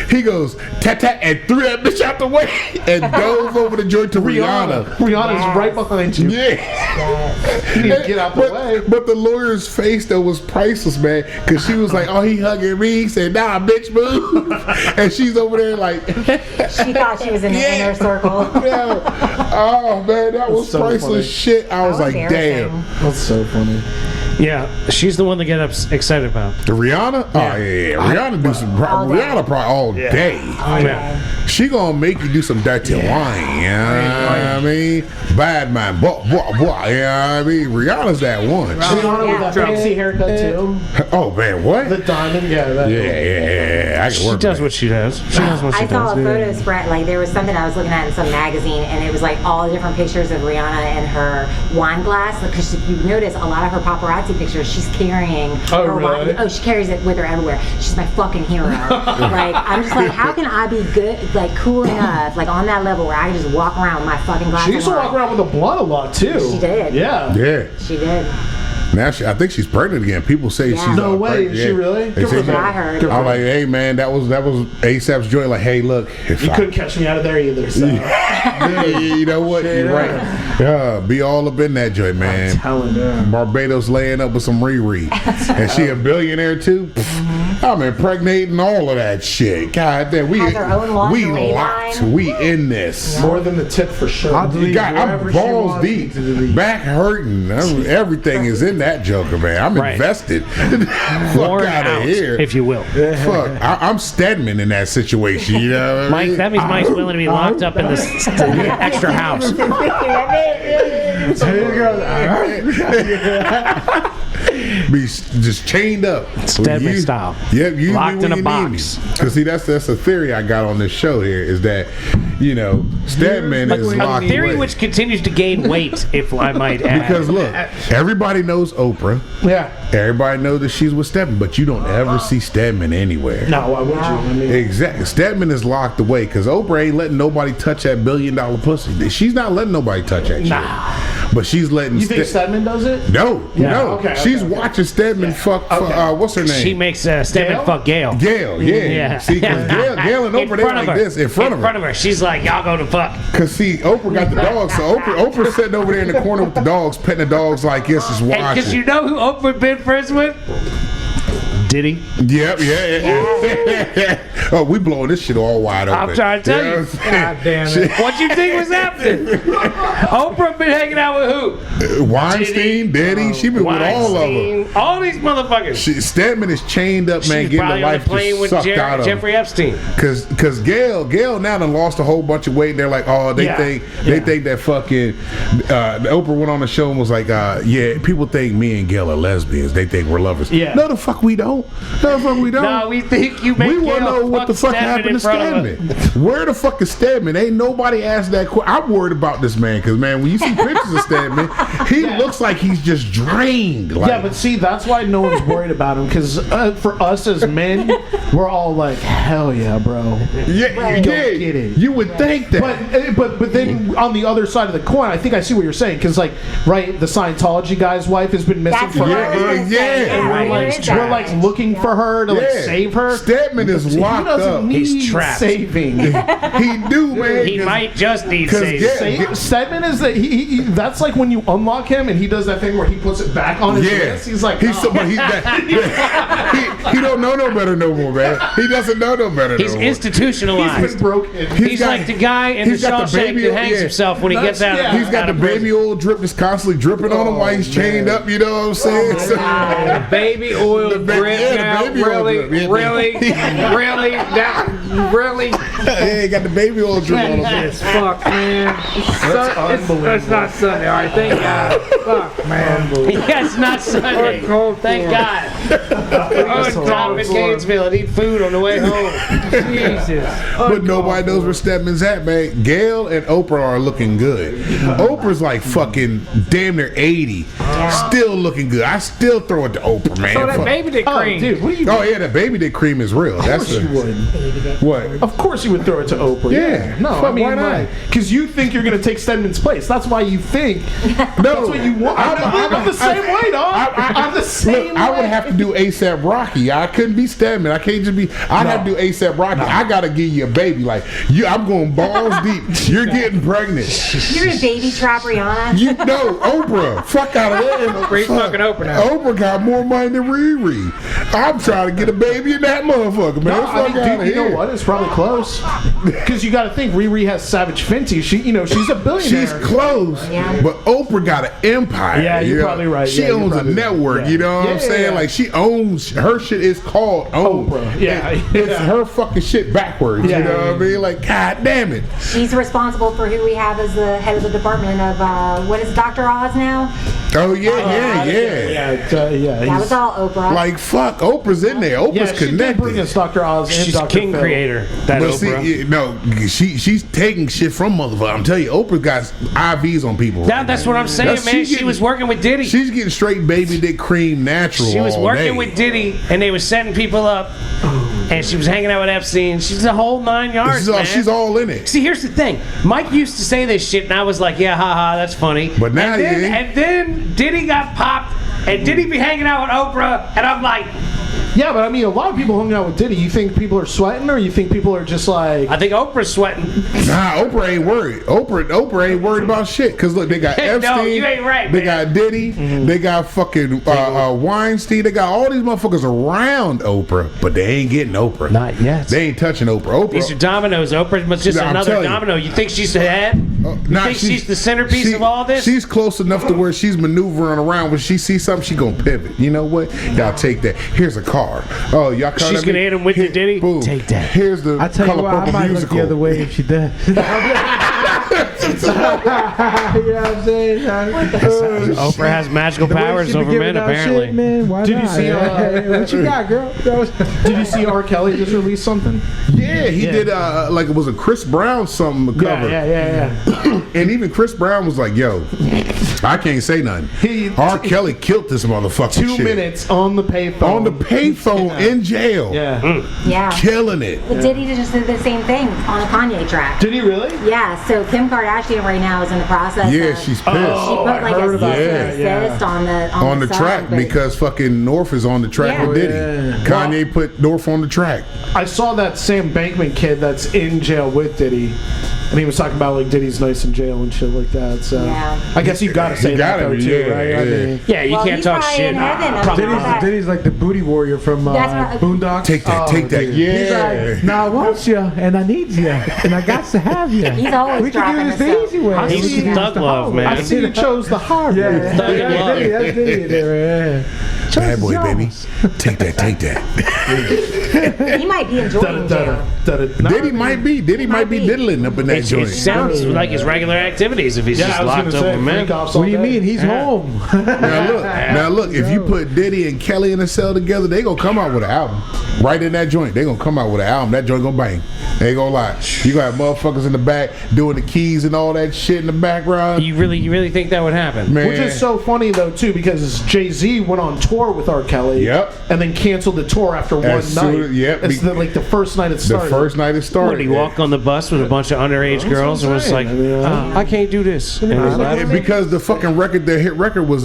He goes tat tat and threw that bitch out the way and dove over the joint to Rihanna. Rihanna's right behind you. Yeah. You need to get out the way. But the lawyer's face though was priceless, man. Cause she was like, oh, he hugging me. He said, nah, bitch, move. And she's over there like she thought she was in the inner circle. Oh man, that was so priceless funny. shit. I was like, damn. That's so funny. Yeah, she's the one to get excited about. The Rihanna? Oh yeah. Rihanna do some. Rihanna probably all day. Yeah. She gonna make you do some dirty wine. You know what I mean? Bad man. You know what I mean? Rihanna's that one. Rihanna with that fancy haircut too. Oh man, what? The diamond, Yeah. I can She work. does what she does. She does what she I saw a does. photo spread, like there was something I was looking at in some magazine, and it was like all the different pictures of Rihanna and her wine glass. Because if you notice, a lot of her paparazzi pictures, she's carrying her really? wine. Oh, she carries it with her everywhere. She's my fucking hero. Like, I'm just like, how can I be good, like cool enough, like on that level where I can just walk around with my fucking glass She of used to wine? walk around with a blunt a lot too. She did. Yeah. She did. Now I think she's pregnant again. People say she's No way. pregnant. Is she really? They Good say for she- her. I heard. I'm like, hey man, that was A$AP's joint. Like, hey, look, if You couldn't catch me out of there either. So. you know what? You're right. Yeah, be all up in that joint, man. Telling you. Barbados laying up with some Riri, and she a billionaire too. I'm impregnating all of that shit. God damn, we Has her own lingerie locked. line. We in this. More than the tip for sure. I'll delete God, I'm wherever she balls wants me deep, to delete. back hurting. Everything is in that joker, man. I'm invested. Fuck Worn out out, of here, if you will. Fuck, I'm Stedman in that situation. You know what I Mike, mean? that means Mike's willing to be locked up in this extra house. Be just chained up, Stedman style. Yep, you Locked in a box. Because see, that's a theory I got on this show here is that Stedman is A locked theory away. which continues to gain weight, if I might add. Because look, everybody knows Oprah. Yeah. Everybody knows that she's with Stedman, but you don't ever see Stedman anywhere. No, why would you? I mean, Exactly. Stedman is locked away because Oprah ain't letting nobody touch that $1 billion pussy. She's not letting nobody touch that shit. But she's letting. you think Stedman does it? No, Yeah, no. okay, She's okay. watching Stedman fuck. What's her name? She makes Stedman Gail? fuck Gail. Gail. Yeah. Yeah. See, because Gail and Oprah they like this in front of her. She's like, y'all go to fuck. Because see, Oprah got the dogs, so Oprah's sitting over there in the corner with the dogs, petting the dogs like this, just Because watching. you know who Oprah been friends with? Diddy. Yep, yeah. Oh, we blowing this shit all wide open. I'm trying to tell you. know what I'm God damn it. What you think was happening? Oprah been hanging out with who? saying? Weinstein, Diddy, she been with all of them. Weinstein, all these motherfuckers. Stedman is chained up, man, She's getting the probably on the life plane just with sucked out of him. Jeffrey Epstein. Cause Gail now done lost a whole bunch of weight. And they're like, oh, they think that fucking Oprah went on the show and was like, yeah, people think me and Gail are lesbians. They think we're lovers. Yeah. No, the fuck we don't. No, the fuck we don't. No, we think you make We want to Gail know what the fuck Stedman happened in to front of us. Stedman. Where the fuck is Stedman? Ain't nobody asked that question. I'm worried about this man because, man, when you see pictures of Stedman, he looks like he's just drained. Like, Yeah, but see, that's why no one's worried about him. Because for us as men, we're all like, hell yeah, bro. yeah, Right. yeah, Get it. you would think that. But then on the other side of the coin, I think I see what you're saying. Because the Scientology guy's wife has been missing That's for what I was Yeah, gonna say. yeah. And Where we're is that? looking for her to Yeah. save her. Stedman is He locked doesn't up. need He's trapped. saving. He do, man. He might just need 'cause saving. yeah. Stedman is that that's like when you unlock him and he does that thing where he puts it back on his wrist. He's like, he's oh. somebody. He don't know no better no more, man. He doesn't know no better. He's no more. He's institutionalized. been broken. He's like the guy in the he's got the Shawshank baby that oil- hangs yeah. himself when he gets out. Yeah. He's got the baby oil drip just constantly dripping on him while he's chained up. You know what I'm saying? So- Baby oil The drip yeah, the now. baby oil Really, drip. Yeah, really, really, that really. yeah, he got the baby oil drip on him. It's fuck, man. It's not Sunday. All right, thank God. Fuck, man. Yeah, it's not Sunday. Thank God. I would stop at Gainesville and eat food on the way home. Jesus. But nobody knows where Stedman's at, man. Gail and Oprah are looking good. Oprah's like fucking damn near 80. Still looking good. I still throw it to Oprah, man. So that Fuck. baby dick Oh, cream. dude, what are you? Oh yeah, that baby dick cream is real. That's Of course you would. what. Of course you would throw it to Oprah. Yeah. No, Fuck, I mean, why not? because you think you're going to take Stedman's place. That's why you think. No, That's what you want. I'm the same way, dog. I'm the same Look, I would way. have to do ASAP Rocky. I couldn't be Stedman. I can't just be. I'd have to do ASAP Rocky. I gotta give you a baby. Like I'm going balls deep. You're getting pregnant. You're a baby trap Rihanna. You know Oprah. Fuck out of there. He's fucking Oprah now. Oprah got more money than Riri. I'm trying to get a baby in that motherfucker, man. No, Fuck I mean, out dude, of you know here. what? It's probably close. Because you got to think Riri has Savage Fenty. She's a billionaire. She's close, Yeah. but Oprah got an empire. Yeah, you're you know? probably right. She Yeah, you're owns a probably right. network. Yeah. You know what Yeah, I'm saying? yeah. Like she owns her shit is called Own. Oprah. Yeah. It's her fucking shit backwards. Yeah. You know what I mean? Like, god damn it. She's responsible for who we have as the head of the department of what is Dr. Oz now? Oh yeah. That was all Oprah. Like fuck, Oprah's in there. Oprah's Yeah, she did connected. bring us Dr. Oz and She's Dr. king Phil. creator. That But Oprah. see, no, she's taking shit from motherfucker. I'm telling you, Oprah got IVs on people. That's what I'm saying, That's- man. she's She getting- was working with Diddy. She's getting straight baby dick cream natural. She was all working day. with Diddy, and they were setting people up, and she was hanging out with Epstein. She's the whole 9 yards, man. She's all in it. See, here's the thing. Mike used to say this shit, and I was like, yeah, haha, that's funny. But now and then Diddy got popped, and Diddy be hanging out with Oprah, and I'm like, Yeah, but I mean, a lot of people hung out with Diddy. You think people are sweating, or you think people are just like? I think Oprah's sweating. Nah, Oprah ain't worried. Oprah ain't worried about shit. Cause look, they got Epstein. No, you ain't right, They man. got Diddy. They got fucking Weinstein. They got all these motherfuckers around Oprah, but they ain't getting Oprah. Not yet. They ain't touching Oprah. These are dominoes. Oprah was just I'm another telling you. domino. You think she's the head? You think she's the centerpiece of all this? She's close enough to where she's maneuvering around. When she sees something, she gonna pivot. You know what? Y'all take that. Here's a car. Oh, y'all. She's gonna hit him with the Diddy. Boom. Take that. Here's the I tell you Color what, I Purple might look musical. the other way if she does. You know what I'm saying? Oprah has magical The way powers she been over giving men, out apparently. Shit, man, why Did you not? see, what you got, girl? Did you see R. Kelly just released something? Yeah, he did. Like it was a Chris Brown something cover. Yeah. And even Chris Brown was like, "Yo, I can't say nothing." R. Kelly killed this motherfucker. 2 minutes on the payphone. on the payphone in jail. Yeah. Yeah. Killing it. But Diddy just did the same thing on a Kanye track. Did he really? Yeah, so Kim Kardashian right now is in the process Yeah, of, she's pissed. she put I like heard a about cease that, and desist on the the song, track but- because fucking North is on the track Yeah. with Diddy. Yeah. Kanye put North on the track. I saw that Sam Bankman kid that's in jail with Diddy, and he was talking about like Diddy's nice in jail and shit like that. So Yeah. I guess you gotta say You that gotta though be, too, yeah, right? I yeah. mean, Yeah, you Well, can't he's talk probably shit. in heaven. I mean, all that- Diddy's like the booty warrior from That's what- Boondocks. Take that, take that. He's Yeah. like, now I want you, and I need you, and I got to have you. He's always we can dropping do this the himself. easy way. I He's see you. thug love, man. I see you chose the hard Yeah, way. yeah, Thug in love. that's Diddy there, yeah. Bad boy, Choice is baby. yours. Take that, take that. He might be enjoying jail. Diddy might be. Diddy might be diddling up in that It joint. sounds like his regular activities if he's Yeah, just I was locked gonna up say, with men. freak offs What all do you day. mean? He's home. Now look. If you put Diddy and Kelly in a cell together, they gonna come out with an album. Right in that joint, they gonna come out with an album. That joint gonna bang. They ain't gonna lie. You gonna have motherfuckers in the back doing the keys and all that shit in the background. You really think that would happen? Man, Which is so funny though too, because Jay-Z went on tour with R. Kelly, Yep. and then canceled the tour after one As soon night. as- yep, It's like the first night it the started. first night it started. What, did he walk on the bus with a bunch of underage girls and was saying. like, I mean, I can't do this. And was like, Because the fucking record, their hit record was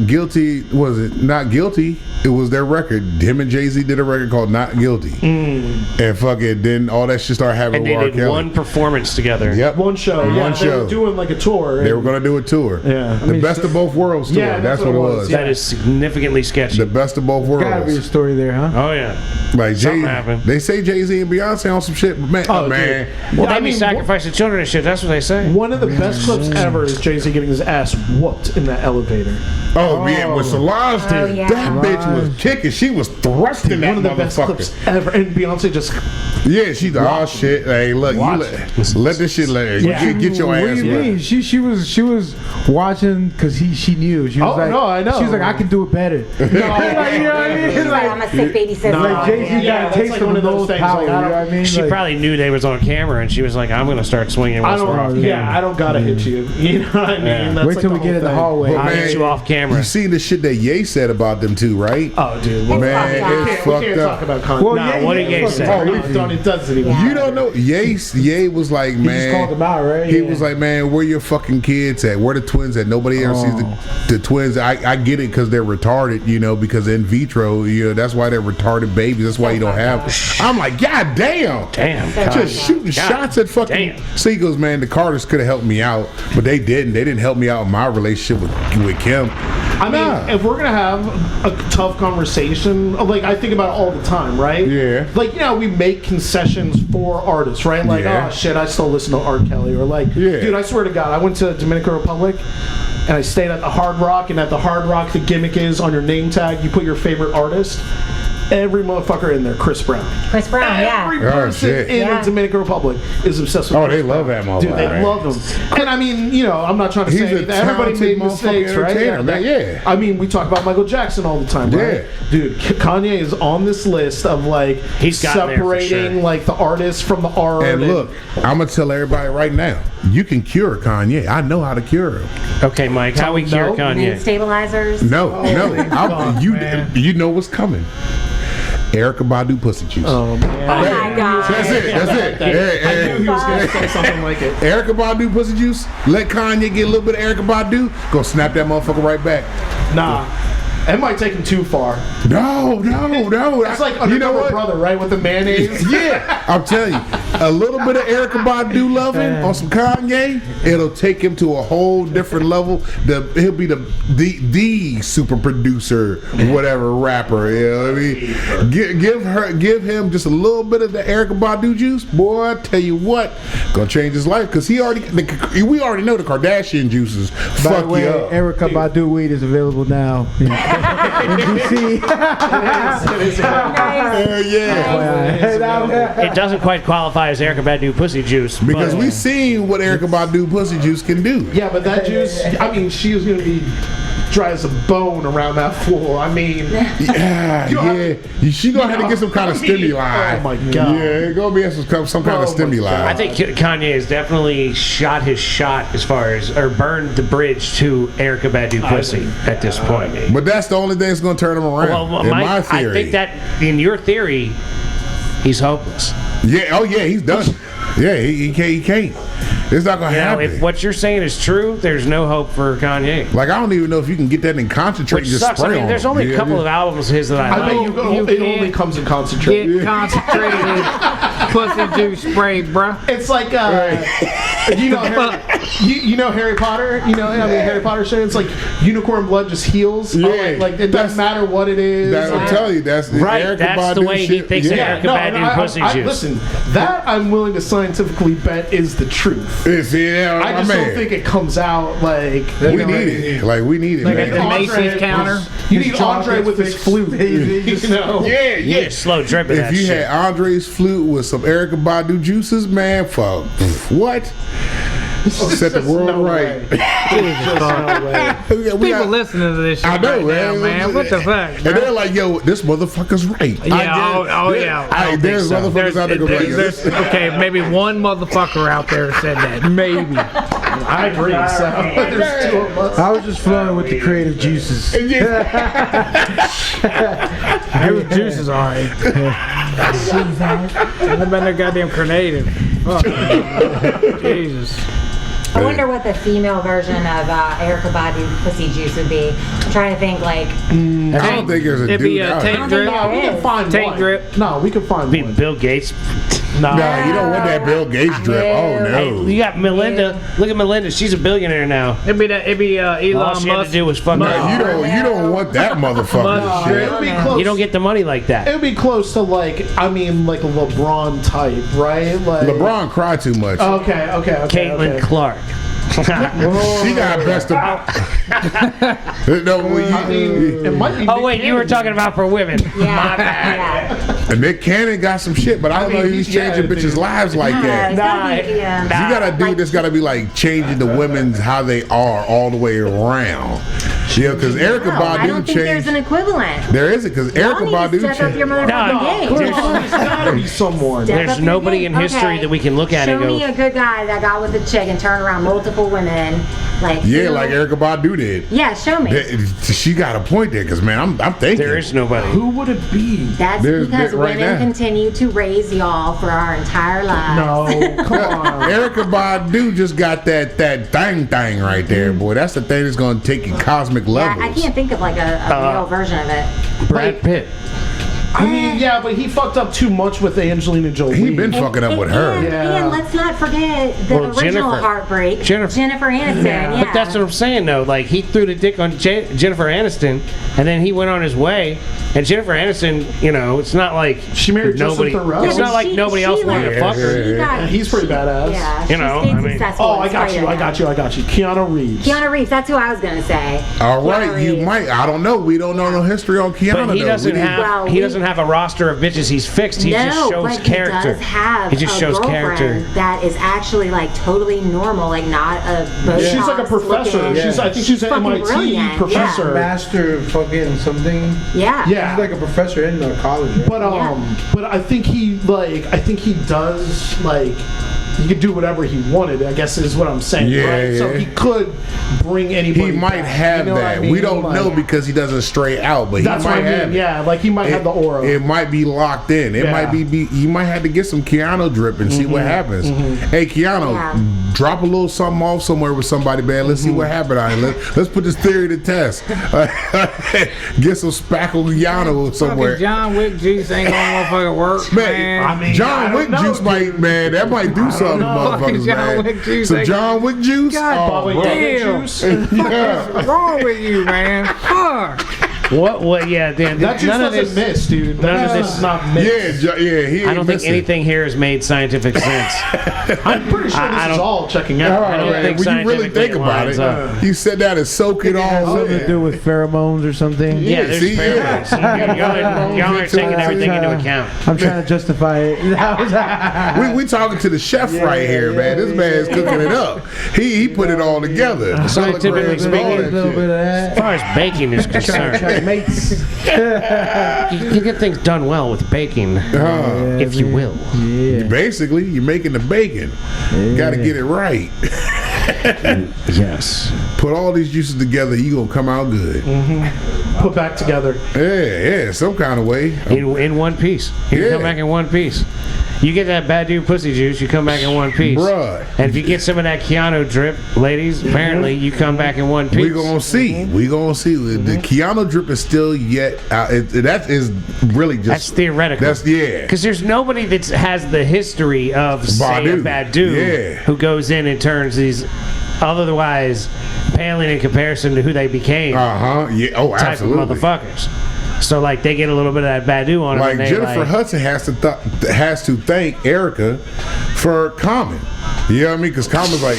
Guilty. Was it Not Guilty? It was their record. Him and Jay-Z did a record called Not Guilty. And fucking then all that shit started happening and they with R. did Kelly. one performance together. Yep. One show, yeah. One They show. were doing like a tour. They and- were gonna do a tour. Yeah. The best of both worlds tour. Yeah, that's what it was. yeah. That is significantly sketchy. The best of both Gotta be a worlds. story there, huh? Oh yeah. Like Something Jay, happened. they say Jay-Z and Beyonce on some shit, but man, Oh, man. Well, I they be mean, sacrificing children and shit. That's what they say. One of the best clips ever is Jay-Z getting his ass whooped in that elevator. Oh, yeah, with Solange, Oh, yeah. that bitch was kicking. She was thrusting that One of the best motherfucker. clips ever. And Beyonce just Yeah, she's oh shit. Hey, look, you let this shit get your What ass do you mean? wet. She was watching because she knew. She was Oh, like, no, I know. She was like, I can do it better. Like, you know what I mean? He's like, I'm a sick baby sister. Like Jay-Z Yeah, got that's a taste like of one the of those most things, power. like, You I know don't- what I mean? She Like, probably knew they was on camera, and she was like, "I'm gonna start swinging I once we're off don't. camera." Yeah, I don't gotta hit you. You know what I mean? Yeah. That's wait like till the we get whole in the thing. hallway. But I'll man, hit you off camera. You seen the shit that Ye said about them too, right? Oh, dude. It's Man, fucked up. it's We fucked can't talk up. about Kanye. Well, Nah, yeah, what yeah, did Ye fuck say? it. Oh, no, don't it doesn't even. You don't know. Ye was like, He just man. called them out, right? He Yeah. was like, man, where your fucking kids at? Where the twins at? Nobody ever sees the twins. I get it because they're retarded, you know, because in vitro, you know, that's why they're retarded babies. That's why you don't have. I'm like, God damn. Damn. Just shooting shots at fucking. Damn. So he goes, man, the Carters could have helped me out, but they didn't. They didn't help me out in my relationship with Kim. I mean, Nah. if we're gonna have a tough conversation, like I think about it all the time, right? Yeah. Like, you know, we make concessions for artists, right? Like, Yeah. oh shit, I still listen to R. Kelly, or like, Yeah. dude, I swear to God, I went to Dominican Republic and I stayed at the Hard Rock, and at the Hard Rock, the gimmick is on your name tag, you put your favorite artist. Every motherfucker in there, Chris Brown. Chris Brown, yeah. Every Oh, person shit. in Yeah. the Dominican Republic is obsessed with Oh, Chris they love Brown. that motherfucker. Dude, they love him. And I mean, you know, I'm not trying to He's say a anything. Everybody talented made mistakes, motherfucking right? entertainer, man, yeah. I mean, we talk about Michael Jackson all the time, right? Yeah. Dude, Kanye is on this list of like He's gotten there for separating sure. like the artist from the art. And look, I'm gonna tell everybody right now, you can cure Kanye. I know how to cure him. Okay, Mike, how we cure No. Mood Kanye? stabilizers. No, you know what's coming. Erica Badu pussy juice. Oh man. Oh my God. That's it. That's it. I knew he was gonna say something like it. Erica Badu pussy juice. Let Kanye get a little bit of Erica Badu. Go snap that motherfucker right back. Nah. That might take him too far. No. That's like Undercover Brother, right? With the mayonnaise. Yeah, I'm telling you, a little bit of Erykah Badu loving on some Kanye, it'll take him to a whole different level. He'll be the super producer, whatever rapper. You know what I mean? Give him just a little bit of the Erykah Badu juice, boy. I tell you what, gonna change his life because we already know the Kardashian juices By fuck the way, you up. Erykah Badu weed is available now in DC. It doesn't quite qualify as Erykah Badu pussy juice Because we've seen what Erykah Badu pussy juice can do. Yeah, but that juice, I mean, she is going to be dry as a bone around that floor. I mean, she gonna have to get some kind of stimuli. Oh my god! Yeah, it's gonna be some kind of stimuli. I think Kanye has definitely shot his shot as far as, or burned the bridge to Erykah Badu pussy at this point. But that's the only thing that's gonna turn him around. Well, in my theory, I think that in your theory, he's hopeless. Yeah. Oh yeah, he's done. Yeah, he can't. It's not gonna happen. If what you're saying is true, there's no hope for Kanye. Like I don't even know if you can get that in concentrate. Which and just sucks. I spray mean, on there's him. only a couple of albums of his that I I like. bet it only comes in concentrate. Get concentrated pussy juice spray, bruh. It's like you know Harry Potter. Harry Potter shit. It's like unicorn blood just heals. Yeah, like it doesn't matter what it is. I'm telling you, that's Right, Erykah that's the Badu way he shit. thinks Yeah. Erykah Badu pussy juice. Listen, that I'm willing to scientifically bet is the truth. I just don't think it comes out like we need it. Like we need it. Like man. at the Macy's counter. You need Andre with his flute. Yeah. You need a slow drip of If that you shit. had Andre's flute with some Erykah Badu juices, man, fuck. What? Set the world right. People listening to this shit I know, right now, man. man. What the fuck? And they're like, yo, this motherfucker's right. Yeah, I don't There's think so. motherfuckers out there go like, There's, okay, maybe one motherfucker out there said that. Maybe. I agree. So there's two of us. I was just flowing with the creative juices. Every juice is alright. I bet they're goddamn creative. Fuck. Jesus. I wonder what the female version of Erykah Badu pussy juice would be. I'm trying to think like. I don't think there's a It'd dude be a out tank here. drip. No, we can find Tank one. drip. No, we can find Be one. Bill Gates. No, you don't want that Bill Gates drip. Oh no. Hey, you got Melinda. Look at Melinda. She's a billionaire now. It'd be All Elon she had to Musk. do was fuck No, her. you don't want that motherfucker. Musk shit. It would be close. You don't get the money like It that. would be close to like a LeBron type, right? Like LeBron cried too much. Okay. Caitlin Clark. She got best of. No, I mean, it might be. Oh Nick wait, you were Cannon. talking about for women. Yeah. and Nick Cannon got some shit, but I don't know he's changing bitches' lives like that. It's gotta be, yeah. You got a dude that's got to be like changing the women's how they are all the way around. Yeah, because Erykah No, I Badu don't think there's changed. an equivalent. There isn't, because Y'all Erykah need to Badu step up your changed. motherfucking game. There's gotta be someone. Step There's up your nobody game. in history that we can look at Show and go- me a good guy that got with a chick and turned around multiple women. Like Yeah, who- like Erykah Badu did. Yeah, show me. She got a point there, because man, I'm thinking. There is nobody. Who would it be? That's There's- because right women now. continue to raise y'all for our entire lives. No, come on. Erykah Badu just got that thing right there, boy. That's the thing that's going to take you cosmic Yeah, levels. I can't think of like a real version of it. Brad Pitt. I mean, yeah, but he fucked up too much with Angelina Jolie. He been fucking up with her. And let's not forget the Well, original Jennifer. heartbreak. Jennifer. Aniston. Yeah. But that's what I'm saying, though. Like, he threw the dick on Jennifer Aniston, and then he went on his way. And Jennifer Aniston, it's not like She married nobody. Justin Theroux. It's Yeah, not like nobody else wanted to fuck her. She got- He's pretty badass. Yeah, You know, she stayed I mean- successful Oh, in I got spite you. of I that. got you. Keanu Reeves. Keanu Reeves, that's who I was gonna say. All right, Keanu you Reeves. might. I don't know. We don't know no history on Keanu. But he though. doesn't We need- have. Well, he we- doesn't have a roster of bitches he's fixed. He just No, shows but character. he does have He just a shows girlfriend character. that is actually like totally normal, like not a Botox She's like a professor. looking- I think she's an fucking MIT brilliant, professor. Master fucking something. Yeah. Yeah. He's like a professor in college. Right? But I think he does like he could do whatever he wanted, I guess is what I'm saying, right? So he could bring anybody. He might back, have you know that. what I mean? We don't know because he doesn't stray out, but That's he might what I mean. have it. Yeah, like he might have the aura. It might be locked in. It might be. You might have to get some Keanu drip and see what happens. Hey, Keanu, drop a little something off somewhere with somebody, man. Let's see what happens. Let's put this theory to test. Get some spackle Keanu somewhere. John Wick juice ain't gonna motherfucking work, man. I mean, John Wick juice might, man. That might do something, motherfuckers, John man. Wick juice Some ain't- John Wick juice. God bro. damn. juice. Yeah. What's wrong with you, man? Fuck. What? Yeah, Dan. That juice none of doesn't this. miss, dude. none That of juice this- is not missed. Yeah. He ain't I don't think missing. anything here has made scientific sense. I'm pretty sure I this is don't- all checking out. Oh, I don't man, think when you really scientifically think it about lines it, up. you sit down and soak it all Something to in. do with pheromones or something. Yeah, there's see, pheromones. Y'all are taking everything into account. I'm trying to justify it. We talking to the chef right here, man. This man's cooking it up. He put it all together. Scientifically Kilograms and all speaking, that a little shit. bit of As that. far as baking is concerned, Trying to make you get things done well with baking, if you will. yeah. Basically, you're making the bacon. You got to get it right. Yes. Put all these juices together, you gonna come out good. Put back together. Yeah, some kind of way. In one piece. You Yeah. come back in one piece. You get that Badu pussy juice, you come back in one piece. Bruh. And if you get some of that Keanu drip, ladies, apparently you come back in one piece. We gonna see. We gonna see. The Keanu drip is still yet. That is really just. That's theoretical. That's Because there's nobody that has the history of, say, a Badu. Badu Yeah. who goes in and turns these otherwise paling in comparison to who they became Yeah. Oh, type absolutely. of motherfuckers. So, like, they get a little bit of that Badu on them. Like and they, Jennifer Hudson has to thank Erica for Common. You know what I mean? Because Common's like,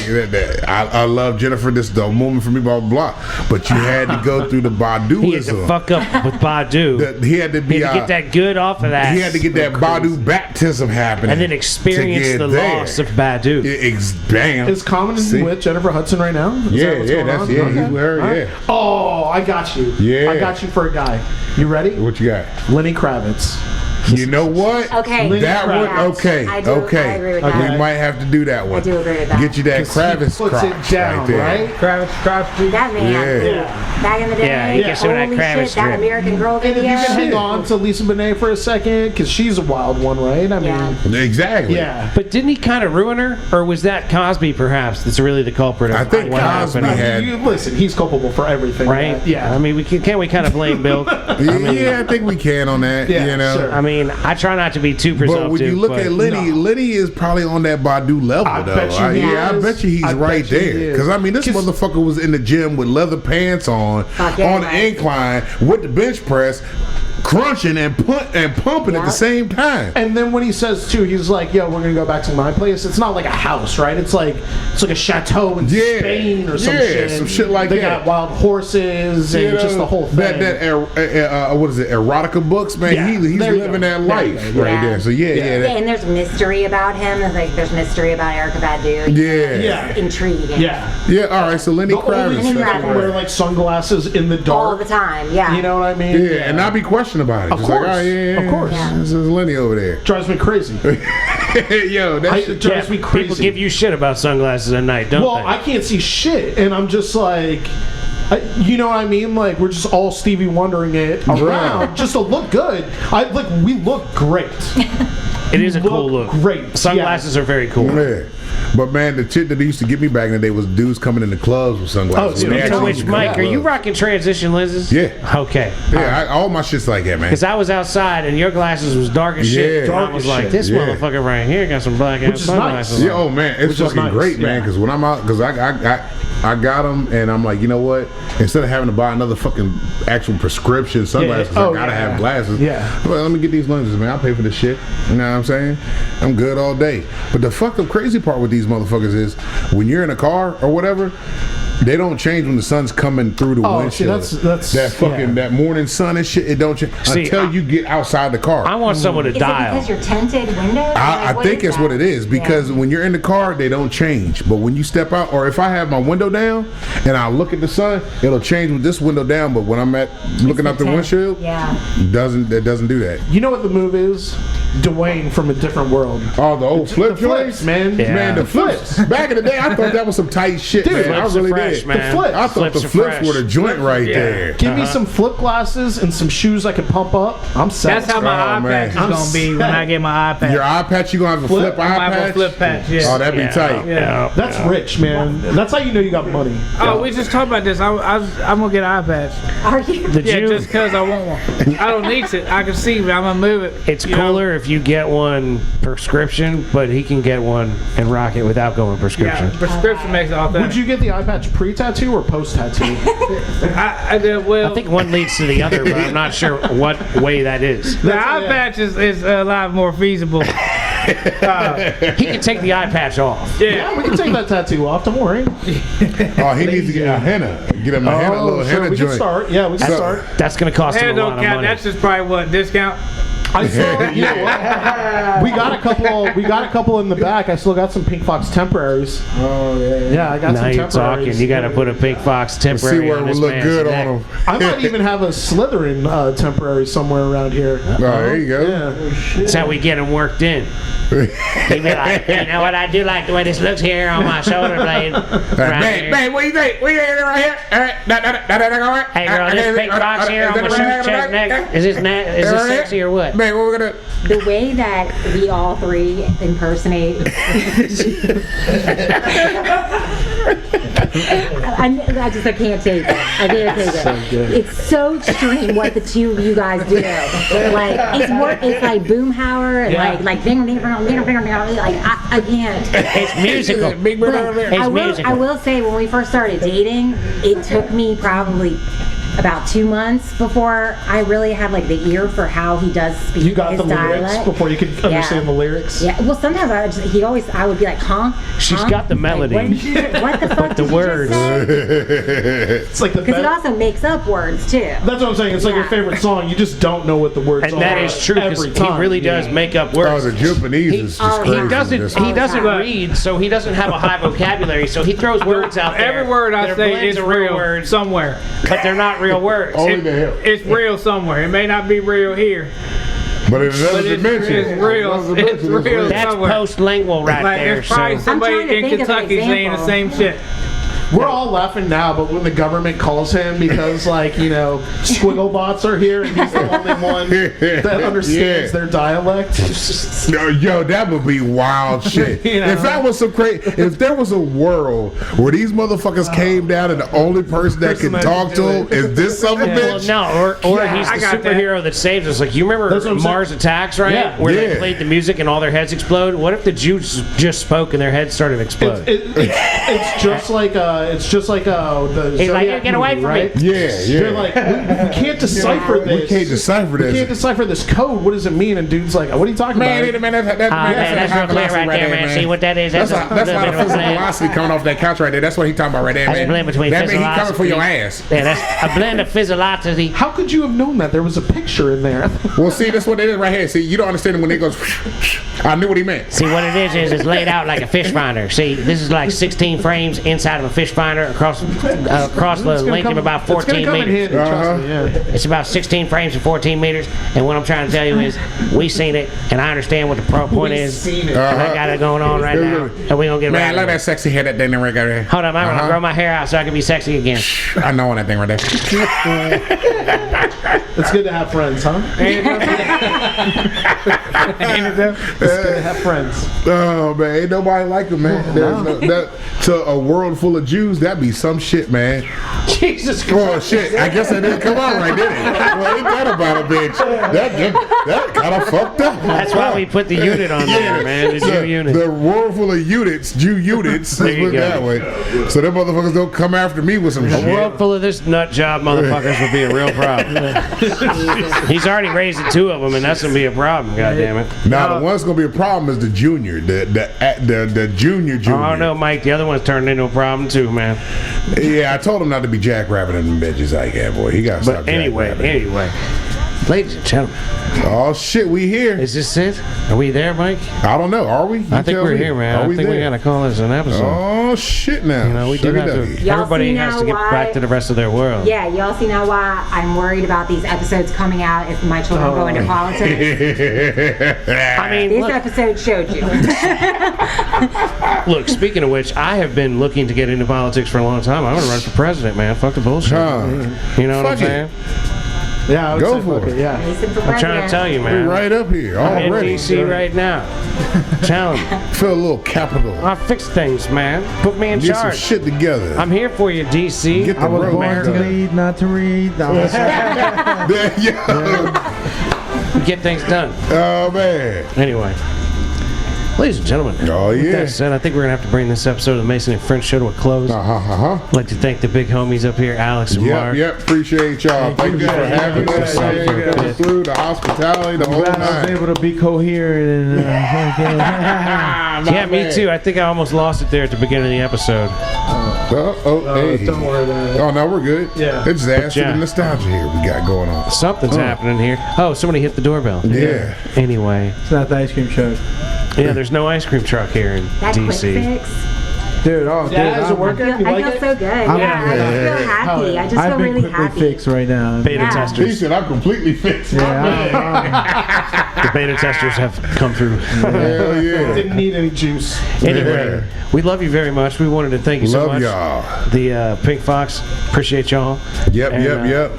I love Jennifer. This is the moment for me, blah blah blah. But you had to go through the Baduism. he had to fuck up with Badu. He had to be. He had to get that good off of that. He had to get that Badu baptism happening, and then experience to get the there. loss of Badu. Bam. Is Common See? with Jennifer Hudson right now? Is that Yeah, what's yeah, going that's on? he's Okay. with her. All right. Yeah. Oh, I got you. Yeah. I got you for a guy. You ready? What you got? Lenny Kravitz. You know what? Okay. That one, Yeah. okay, I do- okay. I agree with We that. might have to do that one. I do agree with that. Get you that Kravitz He puts crotch it down, right there. right? Kravitz crotch street. That man. Yeah. Back in the day. Yeah, he gets some of that holy Kravitz shit, that drip. American Girl And if video. you can hang on to Lisa Bonet for a second, because she's a wild one, right? I mean, Yeah. Exactly. yeah. But didn't he kind of ruin her? Or was that Cosby, perhaps, that's really the culprit of I think what Cosby happened? had- Listen, he's culpable for everything. Right? Yeah. I mean, can't we kind of blame Bill? Yeah, I think we can on that. Yeah, you know. sure. I mean, I try not to be too But presumptive. when you look but at Lenny, no. Lenny is probably on that Badu level, I though. bet you he Yeah, I is. bet you he's I right bet you he there. is. Because I mean, this 'Cause- motherfucker was in the gym with leather pants on Fuck yeah, the right. incline with the bench press, crunching and pumping at Yeah. the same time. And then when he says too, he's like, "Yo, we're gonna go back to my place." It's not like a house, right? It's like a chateau in Yeah. Spain or some Yeah, shit. some shit like they that. got wild horses and You know, just the whole thing. What is it? Erotica books, man. Yeah, He's there you living go. that There life you go. right Yeah. there. So yeah. Yeah, and there's mystery about him. Like there's mystery about Erica Badu. Yeah. Yeah. Intriguing. Yeah. Yeah, all right. So Lenny The only Kravitz. thing Lenny that can Kravitz. wear like sunglasses in the dark. All the time. Yeah. You know what I mean? Yeah, and not be questioned about it. Of Just course. like, oh, yeah, Of course. Yeah. This is Lenny over there. Drives me crazy. Yo, that shit. It drives me crazy. people give you shit about sunglasses at night, don't Well, they? I can't see shit, and I'm just like, you know what I mean? Like we're just all Stevie Wondering it around just to look good. We look great. It is a cool look. Great. Sunglasses are very cool. Yeah. But man, the shit that used to get me back in the day was dudes coming in the clubs with sunglasses. Oh, dude, They I'm You know actually which, used to come Mike, to are you clubs. rocking transition lenses? Yeah. Okay. Yeah, all my shit's like that, man. Because I was outside and your glasses was dark as shit. Yeah. And I Dark was as like, shit. this Yeah. motherfucker right here got some black ass is sunglasses. nice. Yeah, oh man, it's Which is fucking nice, great, man. yeah. Because when I'm out, because I got them, and I'm like, you know what? Instead of having to buy another fucking actual prescription sunglasses, Oh, I gotta yeah. have glasses. Yeah. Well, let me get these lenses, man. I'll pay for this shit. You know what I'm saying? I'm good all day. But the fucked up crazy part with these motherfuckers is when you're in a car or whatever, they don't change when the sun's coming through the see, windshield. that's that fucking yeah. that morning sun and shit. It don't change See, until you get outside the car. I want someone to Is it dial. because you're tinted windows? I Like, think it's that? what it is because when you're in the car, they don't change. But when you step out, or if I have my window down and I look at the sun, it'll change with this window down. But when I'm looking out the tint. windshield, Yeah. it doesn't do that. You know what the move is? Dwayne from a different world. Oh, the old flip Flips, joints, man. Yeah. Man, the flips. Back in the day, I thought that was some tight shit, Dude, man. I flips are really fresh, did. man. The flips. I thought Flips the are flips fresh. were the joint right there. Give me some flip glasses and some shoes I can pump up. I'm set. That's how my Oh, eye man. patch is gonna be when I get my eye patch. Your eye patch, you gonna have a flip I eye have a patch? flip patch. Yeah. Oh, that'd be tight. Yeah. That's rich, man. That's how you know you got money. Oh, we just talked about this. I'm gonna get an eye patch. Are you? The Yeah, Jew, just because I want one. I don't need it. I can see, but I'm gonna move it. it's you know? cooler if you get one prescription, but he can get one and rock it without going prescription. Yeah, prescription makes it authentic. Would you get the eye patch pre-tattoo or post-tattoo? I did well. I think one leads to the other, but I'm not sure what way that is. the eye patch is a lot more feasible. He can take the eye patch off. Yeah, we can take that tattoo off. Don't worry. Oh, he needs to get a henna. Get him a henna, little sure, henna we can joint. start. Yeah, we can start. That's going to cost Hair him a lot don't of count. money. That's just probably what discount. I still, you know what? We got a couple. We got a couple in the back. I still got some Pink Fox temporaries. Oh yeah. Yeah, I got Now some you're temporaries. talking. You got to put a Pink Fox Let's see temporary where on it would this look man's good neck. on him. I might even have a Slytherin temporary somewhere around here. Oh, there you go. Yeah. That's how we get him worked in. He'd be like, you know what? I do like the way this looks here on my shoulder blade. Right here. Babe, what do you think? We got it right here. All right, that. Hey girl, this Pink Fox here on my chest neck. Is this sexy or what? Babe, what we gonna? The way that we all three impersonate. I can't take it. I can't take it. It's so extreme what the two of you guys do. Like it's like Boomhauer and like ding ding ding ding ding. Like I can't. It's musical. I will say when we first started dating, it took me probably about 2 months before I really had like the ear for how he does speak. You got his the lyrics dialect. before you could understand the lyrics. Yeah. Well, sometimes I would be like, huh? She's Huh? got the melody. Like, what the fuck? the did you just words. say? It's like the Because it best. also makes up words too. That's what I'm saying. It's like your favorite song. You just don't know what the words are. And that is true because every he time. really does make up Oh, words. the Japanese is just crazy. He doesn't read, so he doesn't have a high vocabulary. So he throws words out there. Every word I that are say blends is of real words, somewhere. but they're not real words. Only the hell. It's real somewhere. It may not be real here. But in another But it's dimension. real. Another It's dimension, real. That's somewhere. post-lingual right Like there. there's probably So trying to somebody in think of an Kentucky saying the same shit. We're all laughing now, but when the government calls him because, like, you know, squiggle bots are here and he's the only one that understands their dialect. No, yo, that would be wild shit. You know? If that was some crazy, if there was a world where these motherfuckers came down and the only person that Person can that talk can to do them it. is this son of a well, bitch. no, or he's I the got that. superhero that saves us. Like you remember That's what I'm Mars Attacks, right? Yeah. Where Yeah. they played the music and all their heads explode. What if the Jews just spoke and their heads started exploding? It's just like the He's like, Zodiac "Get away movie, from right? me." Yeah, They're like, we can't decipher this. We can't decipher We this. can't decipher this code. What does it mean? And dude's like, what are you talking Man, about? man, that's That's real clear right there, man. See what that is? That's a a little lot bit of of a physical blend. velocity coming off that couch right there. That's what he talking about right there, That's a man. blend between That mean he coming for your physiologically- ass. Yeah, that's a blend of physiologically. How could you have known that? There was a picture in there. Well, see, that's what it is right here. See, you don't understand it when it goes. I knew what he meant. See, what it is it's laid out like a fish finder. See, this is like 16 frames inside of a fish finder across the length of about 14 meters. Trust me, yeah. It's about 16 frames and 14 meters. And what I'm trying to tell you is, we seen it, and I understand what the point is. And I got it going on right now, and we gonna get Man, right. look at that sexy hair that thing right there. Hold on, I'm gonna grow my hair out so I can be sexy again. I know on that thing right there. It's good to have friends, huh? It's good to have friends. Oh man, ain't nobody like him, man. To a world full of Jews, that'd be some shit, man. Jesus Christ. Oh shit! I guess that didn't come out right, did it? Well, ain't that about a bitch? That kind of fucked up. That's why we put the unit on there, man. The Jew unit. The world full of units, Jew units. Let's you put it go. that way. So them motherfuckers don't come after me with some A shit. world full of this nut job motherfuckers would be a real problem. He's already raising 2 of them, and that's gonna be a problem. God damn it. Now the one's gonna be a problem is the junior, the junior. I don't know, Mike. The other one's turned into a problem too, man. Yeah, I told him not to be jackrabbing them bitches like that, boy. He got to stop But anyway, jackrabbing. Ladies and gentlemen, Oh shit, we here. is this it? Are we there, Mike? I don't know. Are we? You I think tell we're me. here, man. Are I we think we there? gotta call this an episode. Oh shit! Now You know, we do have to. Shuggy-duggy. Y'all Everybody see has now to get why- back to the rest of their world. Yeah, y'all see now why I'm worried about these episodes coming out if my children go into politics. I mean, This look, episode showed you. look, speaking of which, I have been looking to get into politics for a long time. I'm gonna run for president, man. Fuck the bullshit. Huh. You know what I'm Fuck it. saying? Yeah, I would Go say for fuck it. Yeah. Mason for I'm trying to president. tell you, We're man. right up here I'm in already. DC right now. Tell him. Feel a little capital. I fix things, man. Put me in Get some charge. shit together. I'm here for you, DC. Get the I was road born to done. lead, not to read. No, that's right. Yeah. Get things done. Oh man. Anyway, ladies and gentlemen. Oh With yeah. that said, I think we're gonna have to bring this episode of the Mason and French show to a close. Uh-huh. I'd like to thank the big homies up here, Alex and Mark. Yep. Appreciate y'all. Thank you for having us. Thank you. Coming through the hospitality, the whole Glad I was night. able to be coherent and Yeah, me too. I think I almost lost it there at the beginning of the episode. Hey. Don't worry about it. Oh no, we're good. Yeah. It's just add to yeah. the nostalgia here we got going on. Something's happening here. Oh, somebody hit the doorbell. Yeah. Anyway, it's not the ice cream truck. yeah, there's no ice cream truck here in That quick DC. fix. Dude, oh, Yeah, dude, is it working? You I like feel it? so good. Yeah, I just feel happy. I just I've feel been really quickly happy. fixed right now. Beta Yeah. He testers. said I'm completely fixed. Yeah, The beta testers have come through. Hell yeah. Didn't need any juice. Anyway, we love you very much. We wanted to thank you so Love much. y'all. The Pink Fox, appreciate y'all. Yep, And, yep.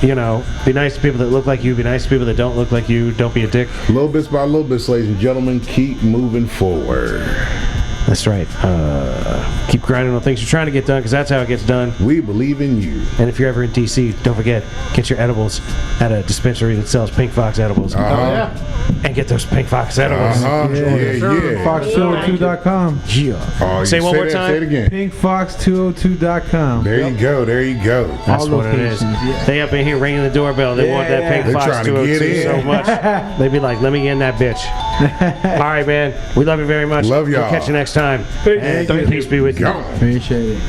You know, be nice to people that look like you. Be nice to people that don't look like you. Don't be a dick. Little bits by little bits, ladies and gentlemen, keep moving forward. That's right. Keep grinding on things you're trying to get done, because that's how it gets done. We believe in you. And if you're ever in DC, don't forget, get your edibles at a dispensary that sells Pink Fox edibles. Uh-huh. And get those Pink Fox edibles. Uh-huh. Yeah. Fox202.com. Yeah. Oh, you Say one more that, time. Say it again. Pinkfox202.com. There you go. There you go. That's All what it is. locations, yeah. They up in here ringing the doorbell. They want that Yeah. Pink They're Fox trying to get 202 so in. much. They'd be like, let me in that bitch. All right, man. We love you very much. Love y'all. We'll catch you next time. And Thank you. peace be with you. Go. Appreciate it.